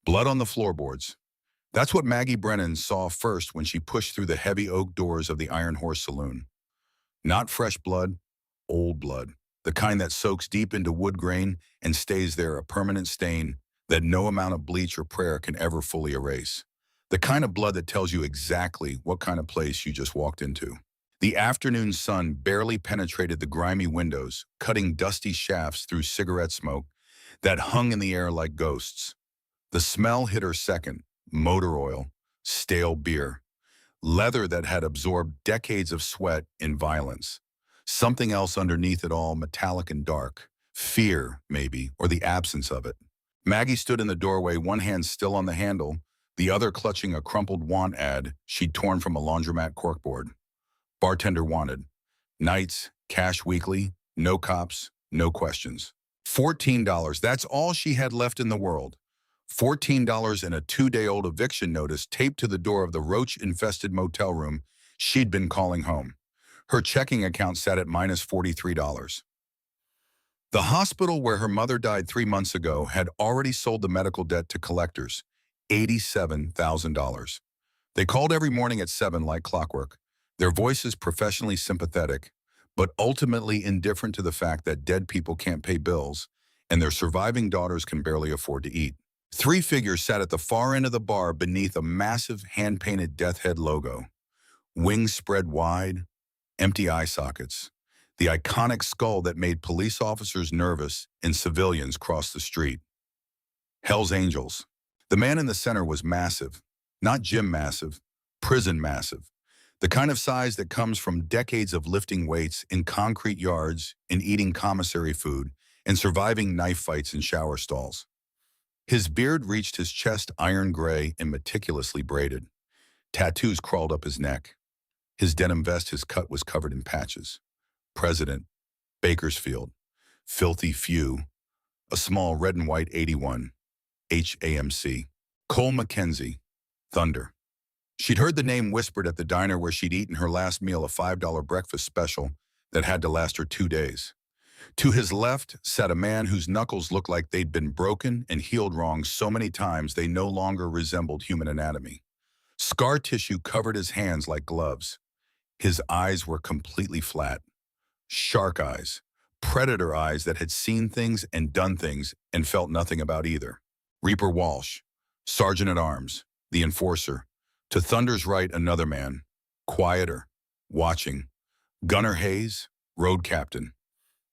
Blood on the floorboards. That's what Maggie Brennan saw first when she pushed through the heavy oak doors of the Iron Horse Saloon. Not fresh blood, old blood. The kind that soaks deep into wood grain and stays there, a permanent stain that no amount of bleach or prayer can ever fully erase. The kind of blood that tells you exactly what kind of place you just walked into. The afternoon sun barely penetrated the grimy windows, cutting dusty shafts through cigarette smoke that hung in the air like ghosts. The smell hit her second: motor oil, stale beer, leather that had absorbed decades of sweat in violence. Something else underneath it all, metallic and dark. Fear, maybe, or the absence of it. Maggie stood in the doorway, one hand still on the handle, the other clutching a crumpled want ad she'd torn from a laundromat corkboard. Bartender wanted. Nights, cash weekly, no cops, no questions. $14, that's all she had left in the world. $14 and a 2-day-old eviction notice taped to the door of the roach-infested motel room she'd been calling home. Her checking account sat at minus $43. The hospital where her mother died 3 months ago had already sold the medical debt to collectors, $87,000. They called every morning at 7 like clockwork, their voices professionally sympathetic, but ultimately indifferent to the fact that dead people can't pay bills and their surviving daughters can barely afford to eat. 3 figures sat at the far end of the bar beneath a massive hand-painted death head logo. Wings spread wide, empty eye sockets. The iconic skull that made police officers nervous and civilians cross the street. Hell's Angels. The man in the center was massive. Not gym massive, prison massive. The kind of size that comes from decades of lifting weights in concrete yards and eating commissary food and surviving knife fights in shower stalls. His beard reached his chest, iron gray and meticulously braided. Tattoos crawled up his neck. His denim vest, his cut was covered in patches. President, Bakersfield, Filthy Few, a small red and white 81, HAMC. Cole Mackenzie, Thunder. She'd heard the name whispered at the diner where she'd eaten her last meal, a $5 breakfast special that had to last her 2 days. To his left sat a man whose knuckles looked like they'd been broken and healed wrong so many times they no longer resembled human anatomy. Scar tissue covered his hands like gloves. His eyes were completely flat. Shark eyes, predator eyes that had seen things and done things and felt nothing about either. Reaper Walsh, Sergeant-at-Arms, the enforcer. To Thunder's right, another man, quieter, watching. Gunner Hayes, road captain.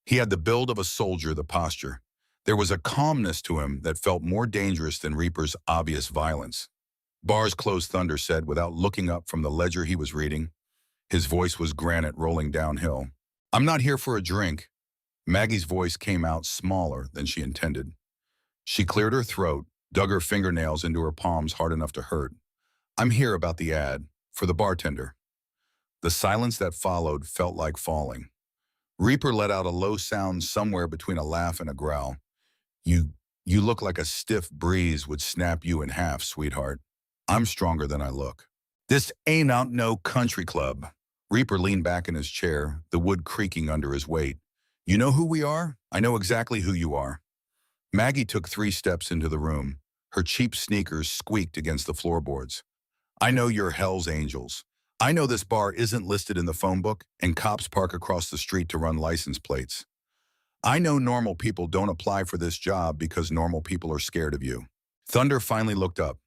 He had the build of a soldier, the posture. There was a calmness to him that felt more dangerous than Reaper's obvious violence. Bars closed, Thunder said without looking up from the ledger he was reading. His voice was granite rolling downhill. I'm not here for a drink. Maggie's voice came out smaller than she intended. She cleared her throat, dug her fingernails into her palms hard enough to hurt. I'm here about the ad, for the bartender. The silence that followed felt like falling. Reaper let out a low sound somewhere between a laugh and a growl. You look like a stiff breeze would snap you in half, sweetheart. I'm stronger than I look. This ain't out no country club. Reaper leaned back in his chair, the wood creaking under his weight. You know who we are? I know exactly who you are. Maggie took 3 steps into the room. Her cheap sneakers squeaked against the floorboards. I know you're Hell's Angels. I know this bar isn't listed in the phone book and cops park across the street to run license plates. I know normal people don't apply for this job because normal people are scared of you. Thunder finally looked up.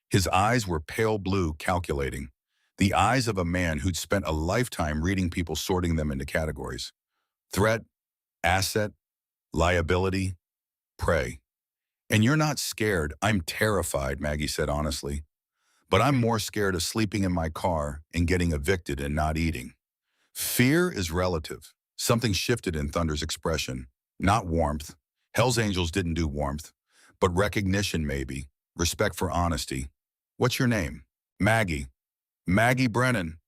His eyes were pale blue, calculating. The eyes of a man who'd spent a lifetime reading people, sorting them into categories. Threat, asset, liability, prey. And you're not scared. I'm terrified, Maggie said honestly. But I'm more scared of sleeping in my car and getting evicted and not eating. Fear is relative. Something shifted in Thunder's expression. Not warmth. Hell's Angels didn't do warmth. But recognition maybe. Respect for honesty. What's your name? Maggie. Maggie Brennan.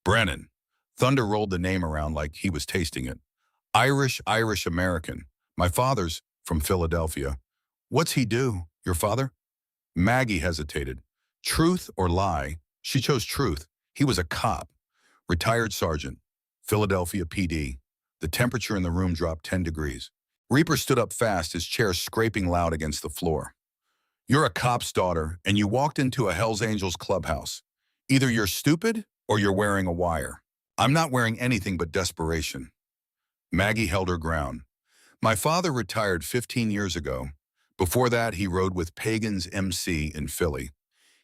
Brennan. Thunder rolled the name around like he was tasting it. Irish American. My father's from Philadelphia. What's he do? Your father? Maggie hesitated. Truth or lie? She chose truth. He was a cop. Retired sergeant. Philadelphia PD. The temperature in the room dropped 10 degrees. Reaper stood up fast, his chair scraping loud against the floor. You're a cop's daughter, and you walked into a Hells Angels clubhouse. Either you're stupid or you're wearing a wire. I'm not wearing anything but desperation. Maggie held her ground. My father retired 15 years ago. Before that, he rode with Pagan's MC in Philly.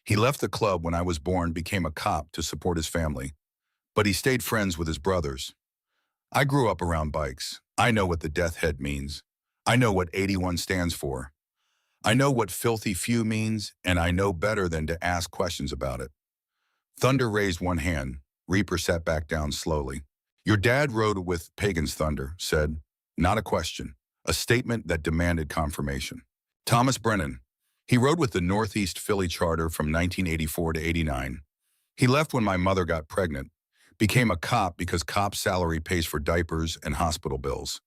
He left the club when I was born, became a cop to support his family, but he stayed friends with his brothers. I grew up around bikes. I know what the death head means. I know what 81 stands for. I know what filthy few means, and I know better than to ask questions about it. Thunder raised one hand. Reaper sat back down slowly. Your dad rode with Pagan's Thunder, said, not a question, a statement that demanded confirmation. Thomas Brennan. He rode with the Northeast Philly Charter from 1984 to 89. He left when my mother got pregnant, became a cop because cop salary pays for diapers and hospital bills.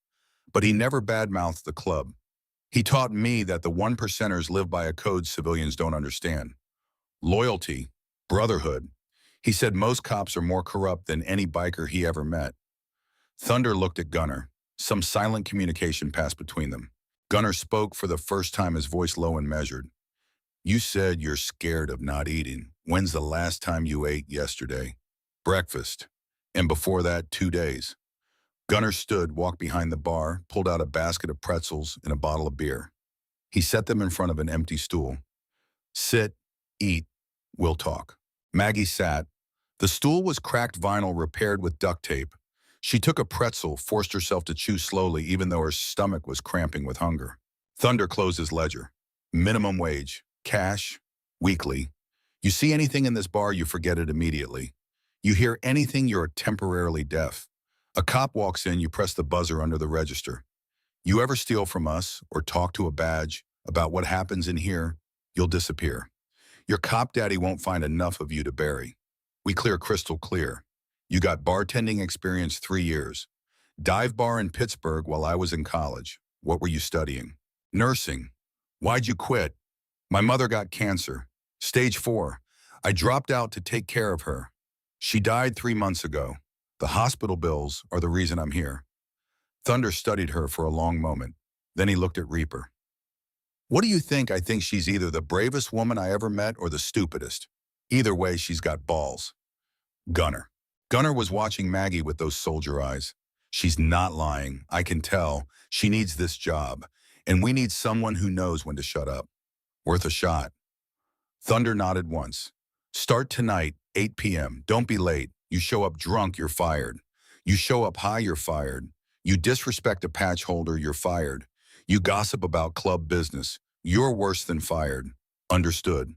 But he never badmouthed the club. He taught me that the one percenters live by a code civilians don't understand. Loyalty, brotherhood. He said most cops are more corrupt than any biker he ever met. Thunder looked at Gunner. Some silent communication passed between them. Gunner spoke for the first time, his voice low and measured. You said you're scared of not eating. When's the last time you ate? Yesterday. Breakfast. And before that, 2 days. Gunner stood, walked behind the bar, pulled out a basket of pretzels and a bottle of beer. He set them in front of an empty stool. Sit, eat, we'll talk. Maggie sat. The stool was cracked vinyl repaired with duct tape. She took a pretzel, forced herself to chew slowly even though her stomach was cramping with hunger. Thunder closed his ledger. Minimum wage, cash, weekly. You see anything in this bar, you forget it immediately. You hear anything, you're temporarily deaf. A cop walks in, you press the buzzer under the register. You ever steal from us or talk to a badge about what happens in here, you'll disappear. Your cop daddy won't find enough of you to bury. We clear crystal clear. You got bartending experience 3 years. Dive bar in Pittsburgh while I was in college. What were you studying? Nursing. Why'd you quit? My mother got cancer. Stage 4. I dropped out to take care of her. She died 3 months ago. The hospital bills are the reason I'm here. Thunder studied her for a long moment. Then he looked at Reaper. What do you think? I think she's either the bravest woman I ever met or the stupidest. Either way, she's got balls. Gunner. Gunner was watching Maggie with those soldier eyes. She's not lying. I can tell. She needs this job. And we need someone who knows when to shut up. Worth a shot. Thunder nodded once. Start tonight, 8 p.m. Don't be late. You show up drunk, you're fired. You show up high, you're fired. You disrespect a patch holder, you're fired. You gossip about club business. You're worse than fired. Understood.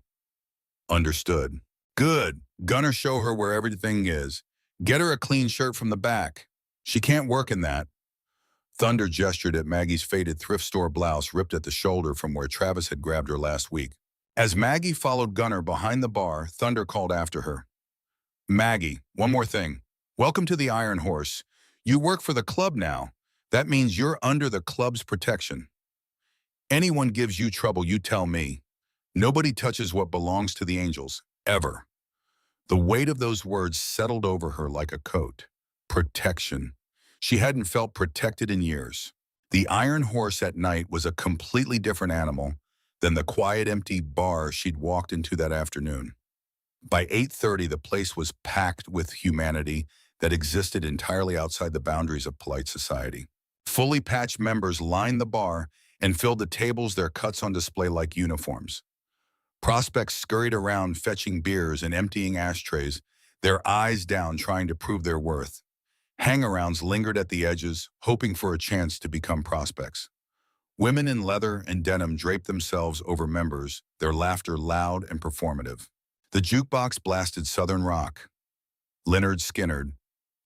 Understood. Good. Gunner, show her where everything is. Get her a clean shirt from the back. She can't work in that. Thunder gestured at Maggie's faded thrift store blouse ripped at the shoulder from where Travis had grabbed her last week. As Maggie followed Gunner behind the bar, Thunder called after her. Maggie, one more thing. Welcome to the Iron Horse. You work for the club now. That means you're under the club's protection. Anyone gives you trouble, you tell me. Nobody touches what belongs to the Angels, ever. The weight of those words settled over her like a coat. Protection. She hadn't felt protected in years. The Iron Horse at night was a completely different animal than the quiet, empty bar she'd walked into that afternoon. By 8:30, the place was packed with humanity that existed entirely outside the boundaries of polite society. Fully patched members lined the bar and filled the tables, their cuts on display like uniforms. Prospects scurried around fetching beers and emptying ashtrays, their eyes down trying to prove their worth. Hang-arounds lingered at the edges, hoping for a chance to become prospects. Women in leather and denim draped themselves over members, their laughter loud and performative. The jukebox blasted Southern rock. Leonard Skinner,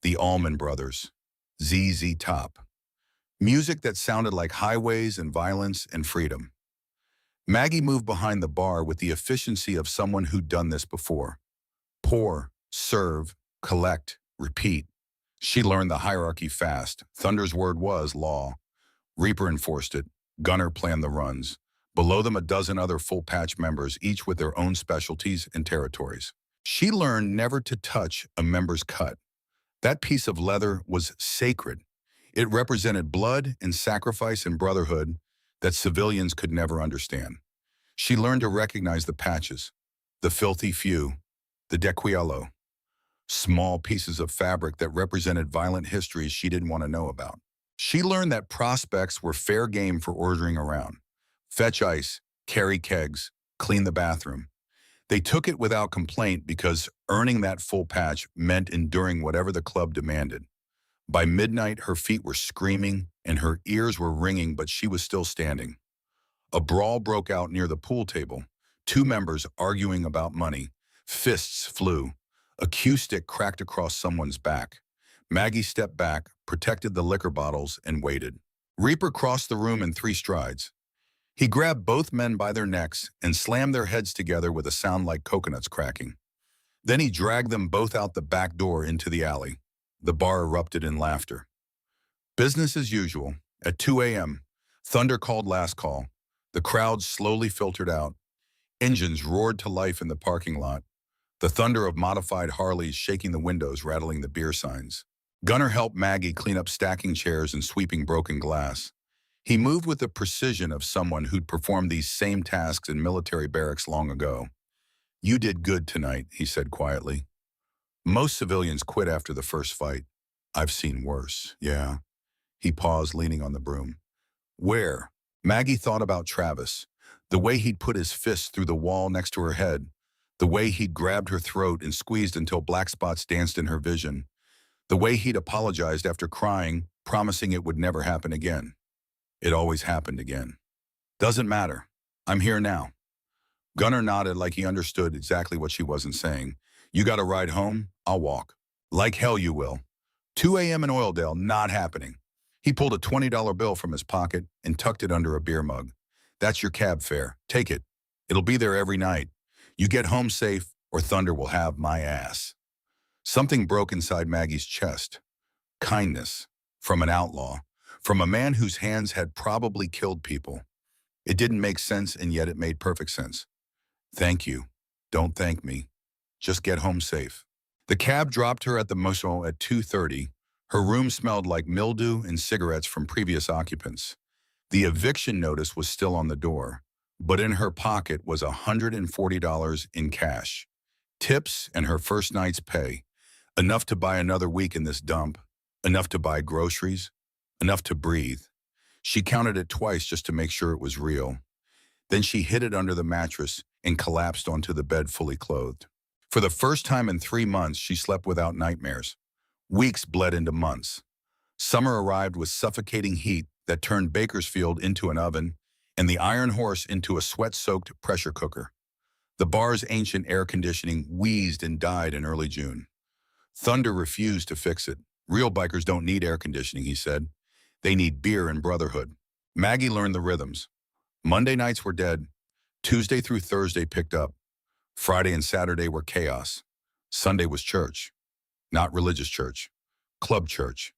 the Allman Brothers, ZZ Top. Music that sounded like highways and violence and freedom. Maggie moved behind the bar with the efficiency of someone who'd done this before. Pour, serve, collect, repeat. She learned the hierarchy fast. Thunder's word was law. Reaper enforced it. Gunner planned the runs. Below them, a dozen other full patch members, each with their own specialties and territories. She learned never to touch a member's cut. That piece of leather was sacred. It represented blood and sacrifice and brotherhood that civilians could never understand. She learned to recognize the patches, the filthy few, the dequiello, small pieces of fabric that represented violent histories she didn't want to know about. She learned that prospects were fair game for ordering around. Fetch ice, carry kegs, clean the bathroom. They took it without complaint because earning that full patch meant enduring whatever the club demanded. By midnight, her feet were screaming and her ears were ringing, but she was still standing. A brawl broke out near the pool table, two members arguing about money. Fists flew. A cue stick cracked across someone's back. Maggie stepped back, protected the liquor bottles, and waited. Reaper crossed the room in 3 strides. He grabbed both men by their necks and slammed their heads together with a sound like coconuts cracking. Then he dragged them both out the back door into the alley. The bar erupted in laughter. Business as usual. At 2 a.m., Thunder called last call. The crowd slowly filtered out. Engines roared to life in the parking lot. The thunder of modified Harleys shaking the windows, rattling the beer signs. Gunner helped Maggie clean up stacking chairs and sweeping broken glass. He moved with the precision of someone who'd performed these same tasks in military barracks long ago. "You did good tonight," he said quietly. "Most civilians quit after the first fight. I've seen worse." "Yeah." He paused, leaning on the broom. "Where?" Maggie thought about Travis, the way he'd put his fist through the wall next to her head, the way he'd grabbed her throat and squeezed until black spots danced in her vision, the way he'd apologized after crying, promising it would never happen again. It always happened again. "Doesn't matter. I'm here now." Gunner nodded like he understood exactly what she wasn't saying. "You got a ride home? I'll walk." "Like hell you will." 2 a.m. in Oildale, not happening. He pulled a $20 bill from his pocket and tucked it under a beer mug. "That's your cab fare. Take it. It'll be there every night. You get home safe or Thunder will have my ass." Something broke inside Maggie's chest. Kindness. From an outlaw. From a man whose hands had probably killed people. It didn't make sense, and yet it made perfect sense. "Thank you. Don't thank me. Just get home safe." The cab dropped her at the motel at 2:30. Her room smelled like mildew and cigarettes from previous occupants. The eviction notice was still on the door, but in her pocket was $140 in cash. Tips and her first night's pay. Enough to buy another week in this dump. Enough to buy groceries. Enough to breathe. She counted it twice just to make sure it was real. Then she hid it under the mattress and collapsed onto the bed fully clothed. For the first time in 3 months, she slept without nightmares. Weeks bled into months. Summer arrived with suffocating heat that turned Bakersfield into an oven and the Iron Horse into a sweat-soaked pressure cooker. The bar's ancient air conditioning wheezed and died in early June. Thunder refused to fix it. "Real bikers don't need air conditioning," he said. "They need beer and Brotherhood." Maggie learned the rhythms. Monday nights were dead. Tuesday through Thursday picked up. Friday and Saturday were chaos. Sunday was church. Not religious church. Club church.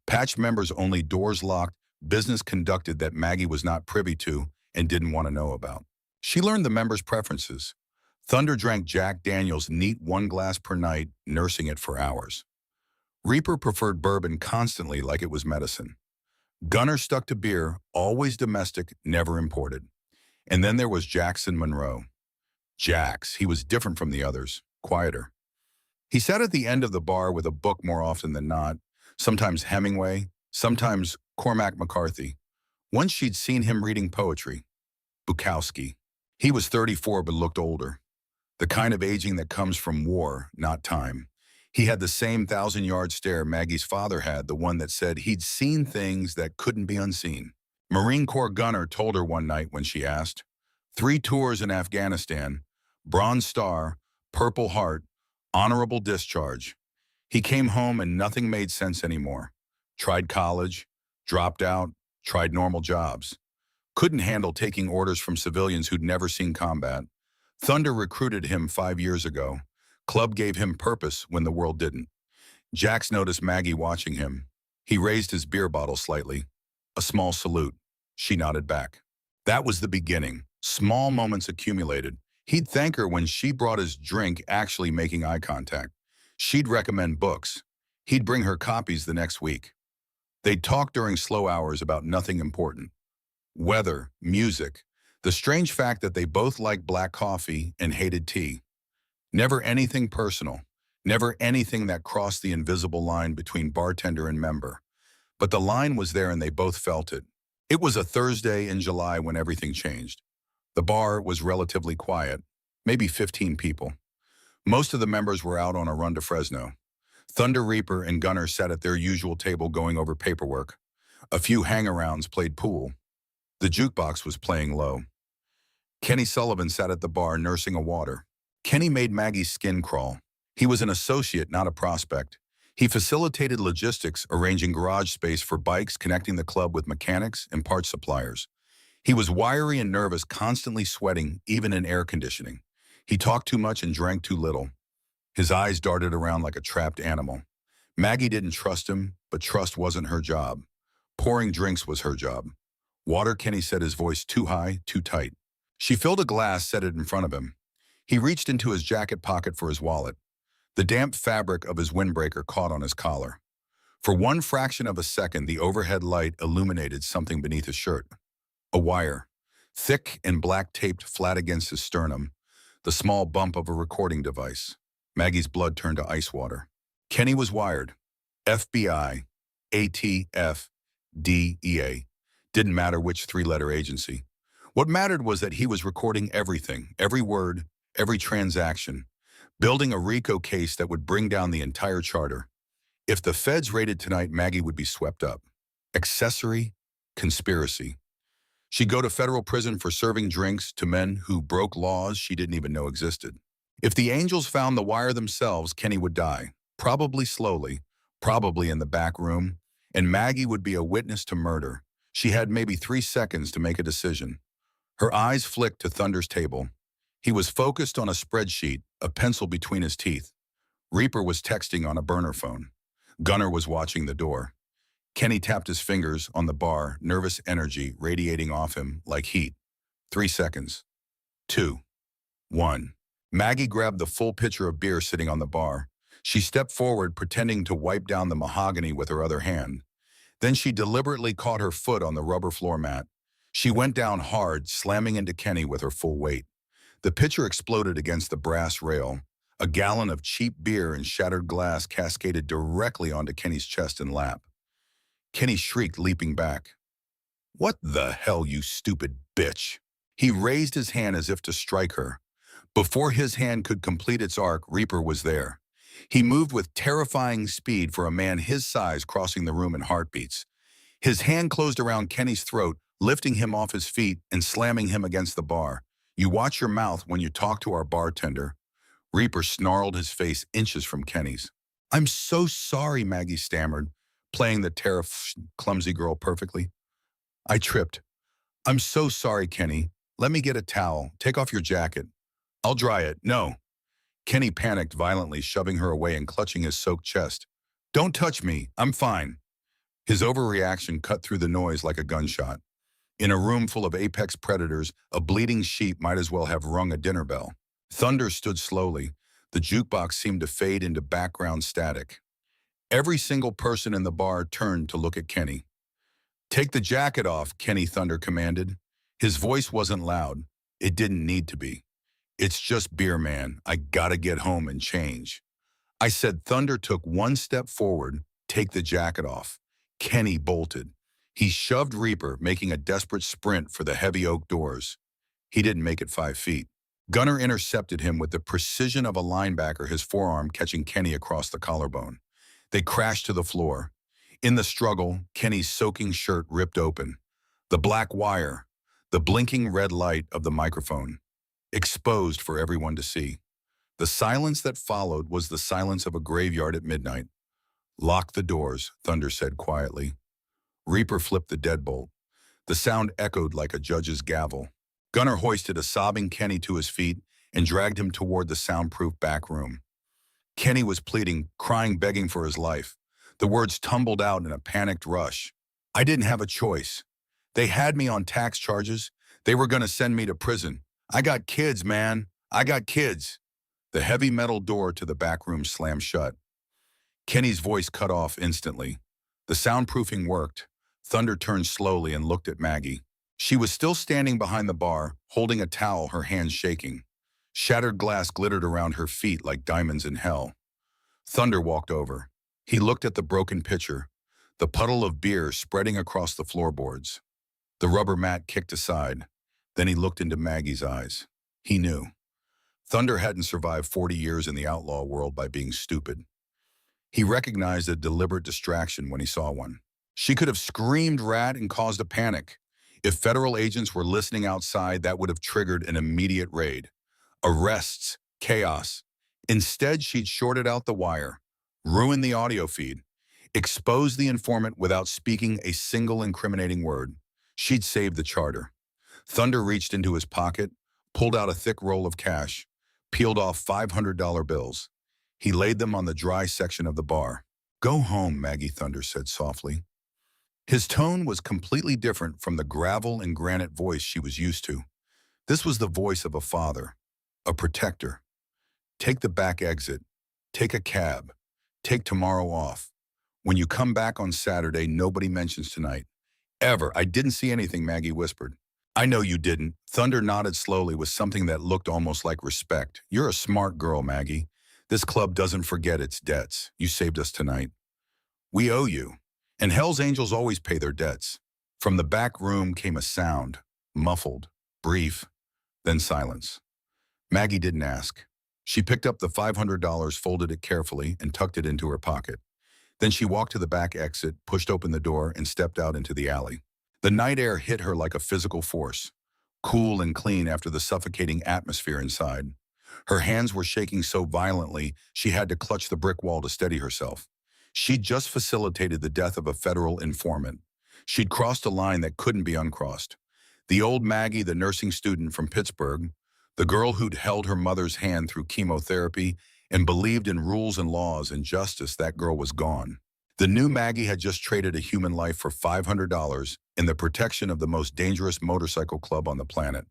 Patch members only, doors locked, business conducted that Maggie was not privy to and didn't want to know about. She learned the members' preferences. Thunder drank Jack Daniels neat 1 glass per night, nursing it for hours. Reaper preferred bourbon constantly like it was medicine. Gunner stuck to beer, always domestic, never imported. And then there was Jackson Monroe. Jax, he was different from the others, quieter. He sat at the end of the bar with a book more often than not, sometimes Hemingway, sometimes Cormac McCarthy. Once she'd seen him reading poetry. Bukowski. He was 34 but looked older. The kind of aging that comes from war, not time. He had the same 1,000-yard stare Maggie's father had, the one that said he'd seen things that couldn't be unseen. Marine Corps Gunner told her one night when she asked. 3 tours in Afghanistan, Bronze Star, Purple Heart, honorable discharge. He came home and nothing made sense anymore. Tried college, dropped out, tried normal jobs. Couldn't handle taking orders from civilians who'd never seen combat. Thunder recruited him 5 years ago. Club gave him purpose when the world didn't. Jax noticed Maggie watching him. He raised his beer bottle slightly. A small salute. She nodded back. That was the beginning. Small moments accumulated. He'd thank her when she brought his drink, actually making eye contact. She'd recommend books. He'd bring her copies the next week. They'd talk during slow hours about nothing important. Weather, music, The strange fact that they both liked black coffee and hated tea. Never anything personal. Never anything that crossed the invisible line between bartender and member. But the line was there and they both felt it. It was a Thursday in July when everything changed. The bar was relatively quiet, maybe 15 people. Most of the members were out on a run to Fresno. Thunder Reaper and Gunner sat at their usual table going over paperwork. A few hang-arounds played pool. The jukebox was playing low. Kenny Sullivan sat at the bar nursing a water. Kenny made Maggie's skin crawl. He was an associate, not a prospect. He facilitated logistics, arranging garage space for bikes, connecting the club with mechanics and parts suppliers. He was wiry and nervous, constantly sweating, even in air conditioning. He talked too much and drank too little. His eyes darted around like a trapped animal. Maggie didn't trust him, but trust wasn't her job. Pouring drinks was her job. Water, Kenny said, his voice too high, too tight. She filled a glass, set it in front of him. He reached into his jacket pocket for his wallet. The damp fabric of his windbreaker caught on his collar. For one fraction of a second, the overhead light illuminated something beneath his shirt. A wire, thick and black, taped flat against his sternum, the small bump of a recording device. Maggie's blood turned to ice water. Kenny was wired. FBI, ATF, DEA. Didn't matter which three-letter agency. What mattered was that he was recording everything, every word, every transaction, building a RICO case that would bring down the entire charter. If the feds raided tonight, Maggie would be swept up. Accessory, conspiracy. She'd go to federal prison for serving drinks to men who broke laws she didn't even know existed. If the angels found the wire themselves, Kenny would die, probably slowly, probably in the back room, and Maggie would be a witness to murder. She had maybe 3 seconds to make a decision. Her eyes flicked to Thunder's table. He was focused on a spreadsheet, a pencil between his teeth. Reaper was texting on a burner phone. Gunner was watching the door. Kenny tapped his fingers on the bar, nervous energy radiating off him like heat. 3 seconds. 2. 1. Maggie grabbed the full pitcher of beer sitting on the bar. She stepped forward, pretending to wipe down the mahogany with her other hand. Then she deliberately caught her foot on the rubber floor mat. She went down hard, slamming into Kenny with her full weight. The pitcher exploded against the brass rail. A gallon of cheap beer and shattered glass cascaded directly onto Kenny's chest and lap. Kenny shrieked, leaping back. "What the hell, you stupid bitch!" He raised his hand as if to strike her. Before his hand could complete its arc, Reaper was there. He moved with terrifying speed for a man his size, crossing the room in heartbeats. His hand closed around Kenny's throat, lifting him off his feet and slamming him against the bar. "You watch your mouth when you talk to our bartender." Reaper snarled, his face inches from Kenny's. "I'm so sorry," Maggie stammered, playing the clumsy girl perfectly. "I tripped. I'm so sorry, Kenny. Let me get a towel. Take off your jacket. I'll dry it." "No." Kenny panicked violently, shoving her away and clutching his soaked chest. "Don't touch me. I'm fine." His overreaction cut through the noise like a gunshot. In a room full of apex predators, a bleeding sheep might as well have rung a dinner bell. Thunder stood slowly. The jukebox seemed to fade into background static. Every single person in the bar turned to look at Kenny. "Take the jacket off," Kenny Thunder commanded. His voice wasn't loud. It didn't need to be. "It's just beer, man. I gotta get home and change." I said. Thunder took one step forward. "Take the jacket off." Kenny bolted. He shoved Reaper, making a desperate sprint for the heavy oak doors. He didn't make it 5 feet. Gunner intercepted him with the precision of a linebacker, his forearm catching Kenny across the collarbone. They crashed to the floor. In the struggle, Kenny's soaking shirt ripped open. The black wire, the blinking red light of the microphone, exposed for everyone to see. The silence that followed was the silence of a graveyard at midnight. "Lock the doors," Thunder said quietly. Reaper flipped the deadbolt. The sound echoed like a judge's gavel. Gunner hoisted a sobbing Kenny to his feet and dragged him toward the soundproof back room. Kenny was pleading, crying, begging for his life. The words tumbled out in a panicked rush. "I didn't have a choice. They had me on tax charges. They were going to send me to prison. I got kids, man. I got kids." The heavy metal door to the back room slammed shut. Kenny's voice cut off instantly. The soundproofing worked. Thunder turned slowly and looked at Maggie. She was still standing behind the bar, holding a towel, her hands shaking. Shattered glass glittered around her feet like diamonds in hell. Thunder walked over. He looked at the broken pitcher, the puddle of beer spreading across the floorboards. The rubber mat kicked aside. Then he looked into Maggie's eyes. He knew. Thunder hadn't survived 40 years in the outlaw world by being stupid. He recognized a deliberate distraction when he saw one. She could have screamed rat and caused a panic. If federal agents were listening outside, that would have triggered an immediate raid. Arrests, chaos. Instead, she'd shorted out the wire, ruined the audio feed, exposed the informant without speaking a single incriminating word. She'd saved the charter. Thunder reached into his pocket, pulled out a thick roll of cash, peeled off $500 bills. He laid them on the dry section of the bar. "Go home," Maggie Thunder said softly. His tone was completely different from the gravel and granite voice she was used to. This was the voice of a father, a protector. "Take the back exit. Take a cab. Take tomorrow off. When you come back on Saturday, nobody mentions tonight. Ever." "I didn't see anything," Maggie whispered. "I know you didn't." Thunder nodded slowly with something that looked almost like respect. "You're a smart girl, Maggie. This club doesn't forget its debts. You saved us tonight. We owe you. And Hell's Angels always pay their debts." From the back room came a sound, muffled, brief, then silence. Maggie didn't ask. She picked up the $500, folded it carefully, and tucked it into her pocket. Then she walked to the back exit, pushed open the door, and stepped out into the alley. The night air hit her like a physical force, cool and clean after the suffocating atmosphere inside. Her hands were shaking so violently she had to clutch the brick wall to steady herself. She'd just facilitated the death of a federal informant. She'd crossed a line that couldn't be uncrossed. The old Maggie, the nursing student from Pittsburgh, the girl who'd held her mother's hand through chemotherapy and believed in rules and laws and justice, that girl was gone. The new Maggie had just traded a human life for $500 in the protection of the most dangerous motorcycle club on the planet.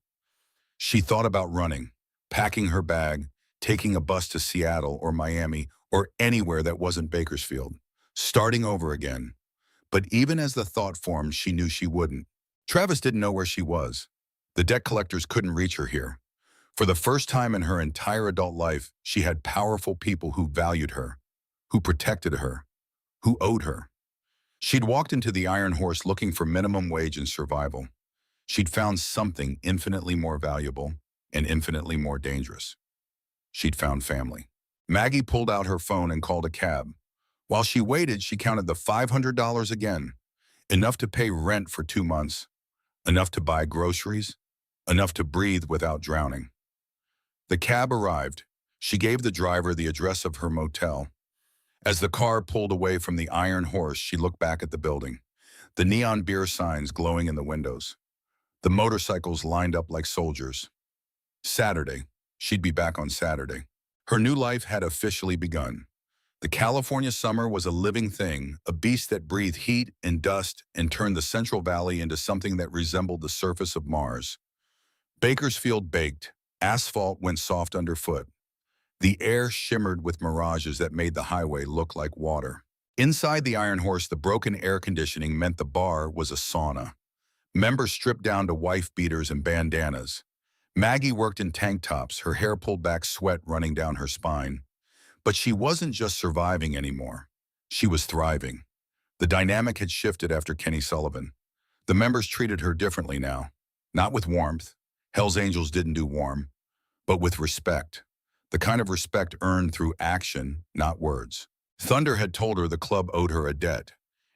She thought about running, packing her bag, taking a bus to Seattle or Miami or anywhere that wasn't Bakersfield, starting over again. But even as the thought formed, she knew she wouldn't. Travis didn't know where she was. The debt collectors couldn't reach her here. For the first time in her entire adult life, she had powerful people who valued her, who protected her, who owed her. She'd walked into the Iron Horse looking for minimum wage and survival. She'd found something infinitely more valuable and infinitely more dangerous. She'd found family. Maggie pulled out her phone and called a cab. While she waited, she counted the $500 again, enough to pay rent for 2 months, enough to buy groceries, enough to breathe without drowning. The cab arrived. She gave the driver the address of her motel. As the car pulled away from the Iron Horse, she looked back at the building, the neon beer signs glowing in the windows, the motorcycles lined up like soldiers. Saturday. She'd be back on Saturday. Her new life had officially begun. The California summer was a living thing, a beast that breathed heat and dust and turned the Central Valley into something that resembled the surface of Mars. Bakersfield baked. Asphalt went soft underfoot. The air shimmered with mirages that made the highway look like water. Inside the Iron Horse, the broken air conditioning meant the bar was a sauna. Members stripped down to wife beaters and bandanas. Maggie worked in tank tops, her hair pulled back, sweat running down her spine. But she wasn't just surviving anymore. She was thriving. The dynamic had shifted after Kenny Sullivan. The members treated her differently now. Not with warmth. Hell's Angels didn't do warm. But with respect. The kind of respect earned through action, not words. Thunder had told her the club owed her a debt.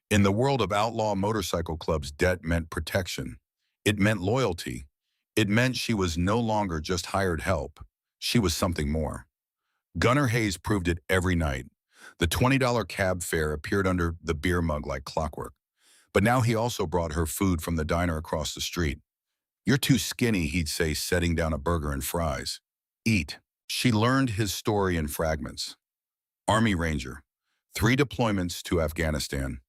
In the world of outlaw motorcycle clubs, debt meant protection. It meant loyalty. It meant she was no longer just hired help. She was something more. Gunnar Hayes proved it every night. The $20 cab fare appeared under the beer mug like clockwork. But now he also brought her food from the diner across the street. "You're too skinny," he'd say, setting down a burger and fries. "Eat." She learned his story in fragments. Army Ranger, 3 deployments to Afghanistan,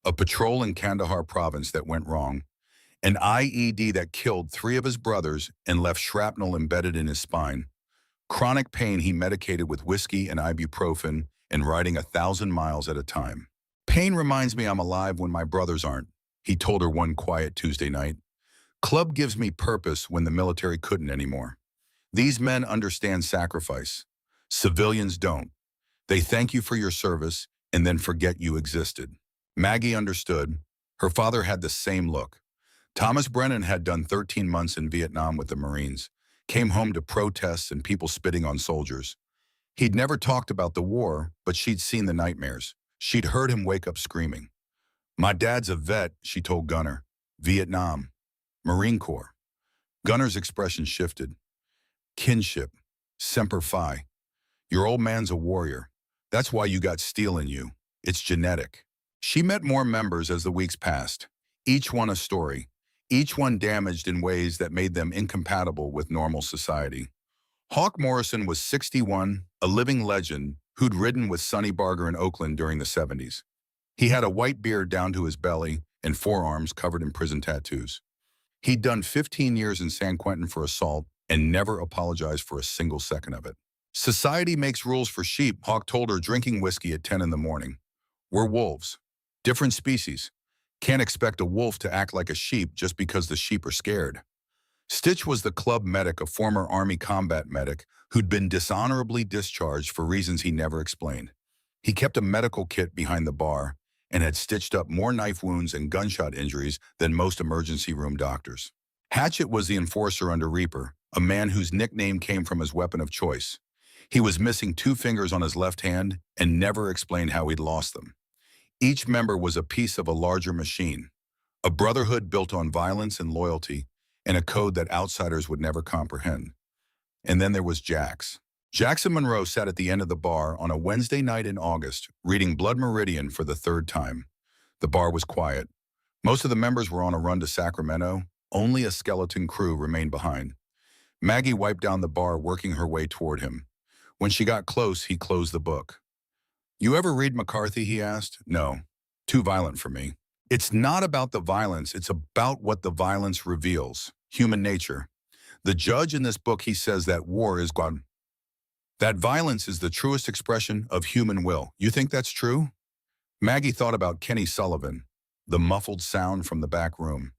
a patrol in Kandahar province that went wrong, an IED that killed 3 of his brothers and left shrapnel embedded in his spine, chronic pain he medicated with whiskey and ibuprofen and riding 1,000 miles at a time. "Pain reminds me I'm alive when my brothers aren't," he told her one quiet Tuesday night. Club gives me purpose when the military couldn't anymore. These men understand sacrifice. Civilians don't. They thank you for your service and then forget you existed. Maggie understood. Her father had the same look. Thomas Brennan had done 13 months in Vietnam with the Marines, came home to protests and people spitting on soldiers. He'd never talked about the war, but she'd seen the nightmares. She'd heard him wake up screaming. My dad's a vet, she told Gunner. Vietnam. Marine Corps. Gunner's expression shifted. Kinship. Semper Fi. Your old man's a warrior. That's why you got steel in you. It's genetic. She met more members as the weeks passed. Each one a story. Each one damaged in ways that made them incompatible with normal society. Hawk Morrison was 61, a living legend who'd ridden with Sonny Barger in Oakland during the 70s. He had a white beard down to his belly and forearms covered in prison tattoos. He'd done 15 years in San Quentin for assault and never apologized for a single second of it. Society makes rules for sheep, Hawk told her, drinking whiskey at 10 in the morning. We're wolves. Different species. Can't expect a wolf to act like a sheep just because the sheep are scared. Stitch was the club medic, a former Army combat medic who'd been dishonorably discharged for reasons he never explained. He kept a medical kit behind the bar and had stitched up more knife wounds and gunshot injuries than most emergency room doctors. Hatchet was the enforcer under Reaper, a man whose nickname came from his weapon of choice. He was missing 2 fingers on his left hand and never explained how he'd lost them. Each member was a piece of a larger machine, a brotherhood built on violence and loyalty, and a code that outsiders would never comprehend. And then there was Jax. Jackson Monroe sat at the end of the bar on a Wednesday night in August, reading Blood Meridian for the 3rd time. The bar was quiet. Most of the members were on a run to Sacramento. Only a skeleton crew remained behind. Maggie wiped down the bar, working her way toward him. When she got close, he closed the book. You ever read McCarthy, he asked. No, too violent for me. It's not about the violence, it's about what the violence reveals, human nature. The judge in this book, he says that war is gone. That violence is the truest expression of human will. You think that's true? Maggie thought about Kenny Sullivan, the muffled sound from the back room.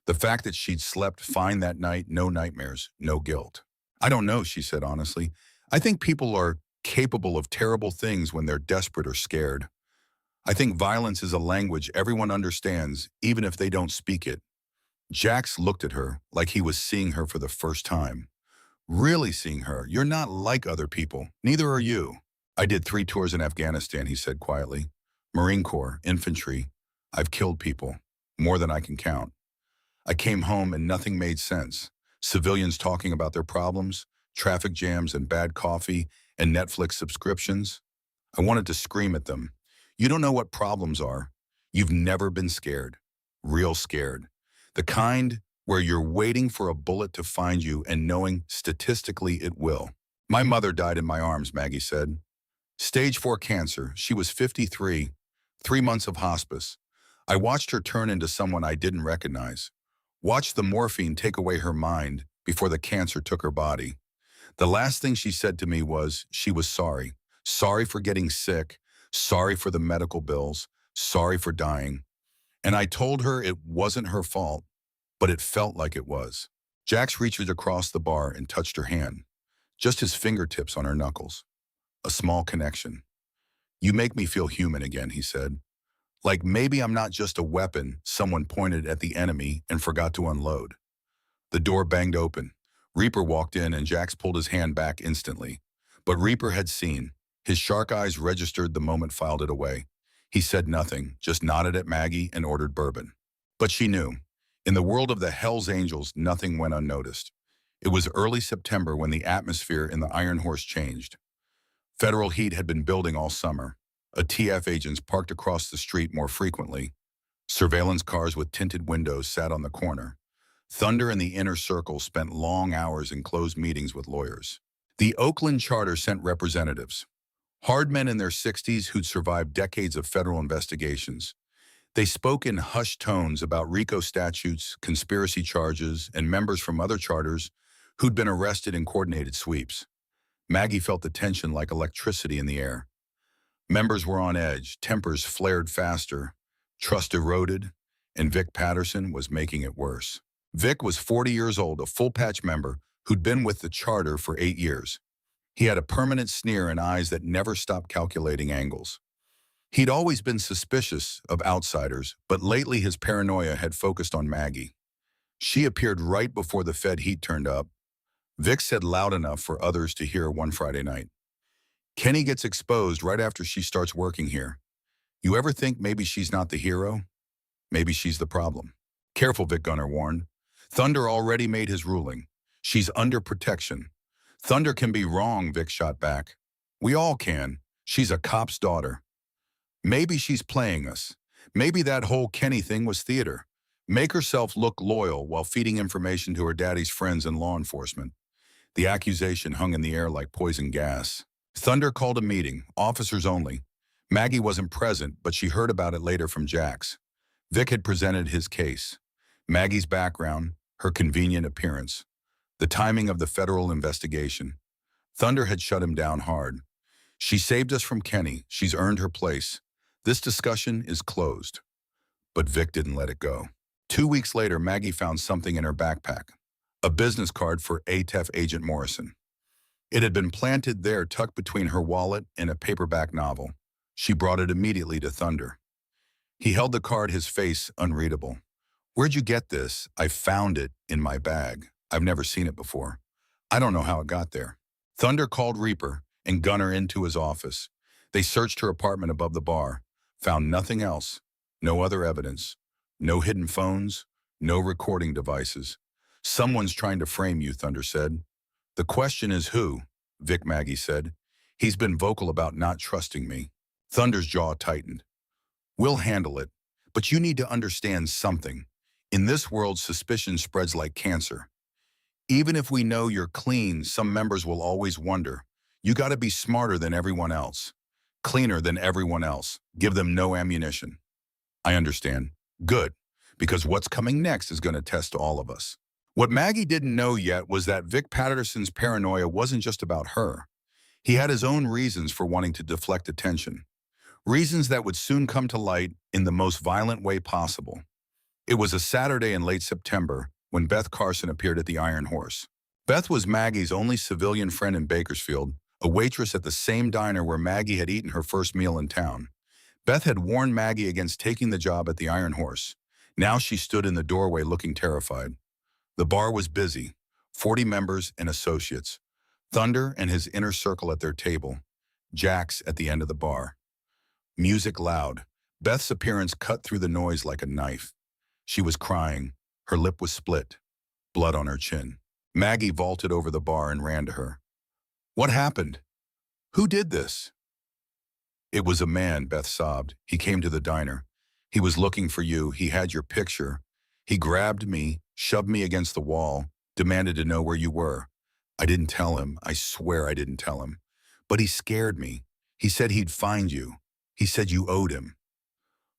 The fact that she'd slept fine that night, no nightmares, no guilt. I don't know, she said honestly. I think people are capable of terrible things when they're desperate or scared. I think violence is a language everyone understands, even if they don't speak it. Jax looked at her like he was seeing her for the first time. Really seeing her. You're not like other people. Neither are you. I did 3 tours in Afghanistan, he said quietly. Marine Corps, infantry. I've killed people. More than I can count. I came home and nothing made sense. Civilians talking about their problems, traffic jams and bad coffee and Netflix subscriptions. I wanted to scream at them. You don't know what problems are. You've never been scared. Real scared. The kind where you're waiting for a bullet to find you and knowing statistically it will. My mother died in my arms, Maggie said. Stage 4 cancer. She was 53, 3 months of hospice. I watched her turn into someone I didn't recognize. Watched the morphine take away her mind before the cancer took her body. The last thing she said to me was she was sorry. Sorry for getting sick. Sorry for the medical bills. Sorry for dying. And I told her it wasn't her fault, but it felt like it was. Jax reached across the bar and touched her hand, just his fingertips on her knuckles. A small connection. You make me feel human again, he said. Like maybe I'm not just a weapon someone pointed at the enemy and forgot to unload. The door banged open. Reaper walked in and Jax pulled his hand back instantly. But Reaper had seen. His shark eyes registered the moment, filed it away. He said nothing, just nodded at Maggie and ordered bourbon. But she knew. In the world of the Hells Angels, nothing went unnoticed. It was early September when the atmosphere in the Iron Horse changed. Federal heat had been building all summer. TF agents parked across the street more frequently. Surveillance cars with tinted windows sat on the corner. Thunder and the inner circle spent long hours in closed meetings with lawyers. The Oakland Charter sent representatives. Hard men in their 60s who'd survived decades of federal investigations. They spoke in hushed tones about RICO statutes, conspiracy charges, and members from other charters who'd been arrested in coordinated sweeps. Maggie felt the tension like electricity in the air. Members were on edge, tempers flared faster, trust eroded, and Vic Patterson was making it worse. Vic was 40 years old, a full-patch member who'd been with the charter for 8 years. He had a permanent sneer and eyes that never stopped calculating angles. He'd always been suspicious of outsiders, but lately his paranoia had focused on Maggie. She appeared right before the Fed heat turned up. Vic said loud enough for others to hear one Friday night. Kenny gets exposed right after she starts working here. You ever think maybe she's not the hero? Maybe she's the problem. Careful, Vic Gunner warned. Thunder already made his ruling. She's under protection. Thunder can be wrong, Vic shot back. We all can. She's a cop's daughter. Maybe she's playing us. Maybe that whole Kenny thing was theater. Make herself look loyal while feeding information to her daddy's friends in law enforcement. The accusation hung in the air like poison gas. Thunder called a meeting, officers only. Maggie wasn't present, but she heard about it later from Jax. Vic had presented his case. Maggie's background, her convenient appearance, the timing of the federal investigation. Thunder had shut him down hard. She saved us from Kenny. She's earned her place. This discussion is closed. But Vic didn't let it go. 2 weeks later, Maggie found something in her backpack. A business card for ATF agent Morrison. It had been planted there, tucked between her wallet and a paperback novel. She brought it immediately to Thunder. He held the card, his face unreadable. Where'd you get this? I found it in my bag. I've never seen it before. I don't know how it got there. Thunder called Reaper and Gunner into his office. They searched her apartment above the bar, found nothing else, no other evidence, no hidden phones, no recording devices. Someone's trying to frame you, Thunder said. The question is who, Vic Maggie said. He's been vocal about not trusting me. Thunder's jaw tightened. We'll handle it, but you need to understand something. In this world, suspicion spreads like cancer. Even if we know you're clean, some members will always wonder. You gotta be smarter than everyone else. Cleaner than everyone else. Give them no ammunition. I understand. Good, because what's coming next is gonna test all of us. What Maggie didn't know yet was that Vic Patterson's paranoia wasn't just about her. He had his own reasons for wanting to deflect attention. Reasons that would soon come to light in the most violent way possible. It was a Saturday in late September when Beth Carson appeared at the Iron Horse. Beth was Maggie's only civilian friend in Bakersfield, a waitress at the same diner where Maggie had eaten her first meal in town. Beth had warned Maggie against taking the job at the Iron Horse. Now she stood in the doorway looking terrified. The bar was busy, 40 members and associates. Thunder and his inner circle at their table. Jax at the end of the bar. Music loud. Beth's appearance cut through the noise like a knife. She was crying. Her lip was split. Blood on her chin. Maggie vaulted over the bar and ran to her. What happened? Who did this? It was a man, Beth sobbed. He came to the diner. He was looking for you. He had your picture. He grabbed me, shoved me against the wall, demanded to know where you were. I didn't tell him. I swear I didn't tell him. But he scared me. He said he'd find you. He said you owed him.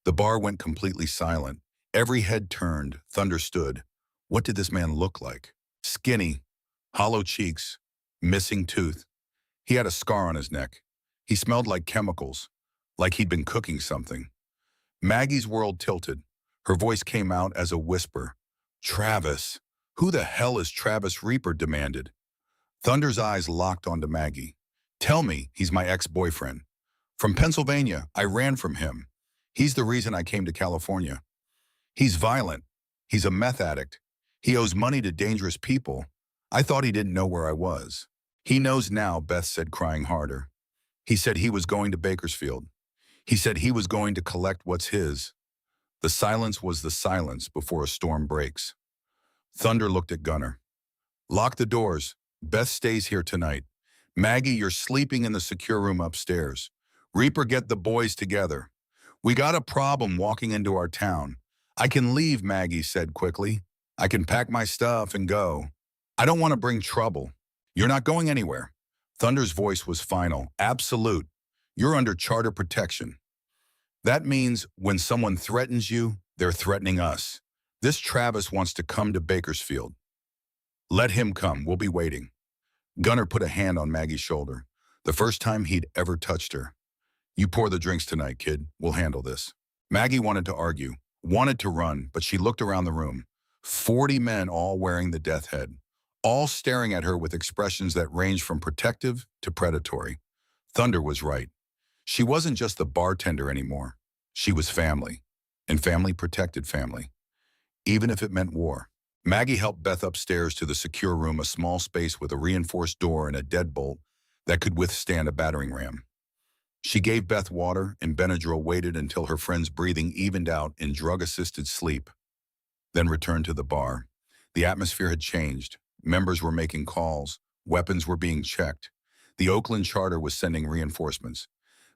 The bar went completely silent. Every head turned. Thunder stood. What did this man look like? Skinny, hollow cheeks, missing tooth. He had a scar on his neck. He smelled like chemicals, like he'd been cooking something. Maggie's world tilted. Her voice came out as a whisper. Travis. Who the hell is Travis? Reaper demanded. Thunder's eyes locked onto Maggie. Tell me, he's my ex-boyfriend. From Pennsylvania, I ran from him. He's the reason I came to California. He's violent. He's a meth addict. He owes money to dangerous people. I thought he didn't know where I was. He knows now, Beth said, crying harder. He said he was going to Bakersfield. He said he was going to collect what's his. The silence was the silence before a storm breaks. Thunder looked at Gunner. Lock the doors. Beth stays here tonight. Maggie, you're sleeping in the secure room upstairs. Reaper, get the boys together. We got a problem walking into our town. I can leave, Maggie said quickly. I can pack my stuff and go. I don't want to bring trouble. You're not going anywhere. Thunder's voice was final. Absolute. You're under charter protection. That means when someone threatens you, they're threatening us. This Travis wants to come to Bakersfield. Let him come. We'll be waiting. Gunner put a hand on Maggie's shoulder. The first time he'd ever touched her. You pour the drinks tonight, kid. We'll handle this. Maggie wanted to argue, wanted to run, but she looked around the room. 40 men all wearing the death head, all staring at her with expressions that ranged from protective to predatory. Thunder was right. She wasn't just the bartender anymore. She was family, and family protected family, even if it meant war. Maggie helped Beth upstairs to the secure room, a small space with a reinforced door and a deadbolt that could withstand a battering ram. She gave Beth water, and Benadryl waited until her friend's breathing evened out in drug-assisted sleep, then returned to the bar. The atmosphere had changed. Members were making calls. Weapons were being checked. The Oakland Charter was sending reinforcements.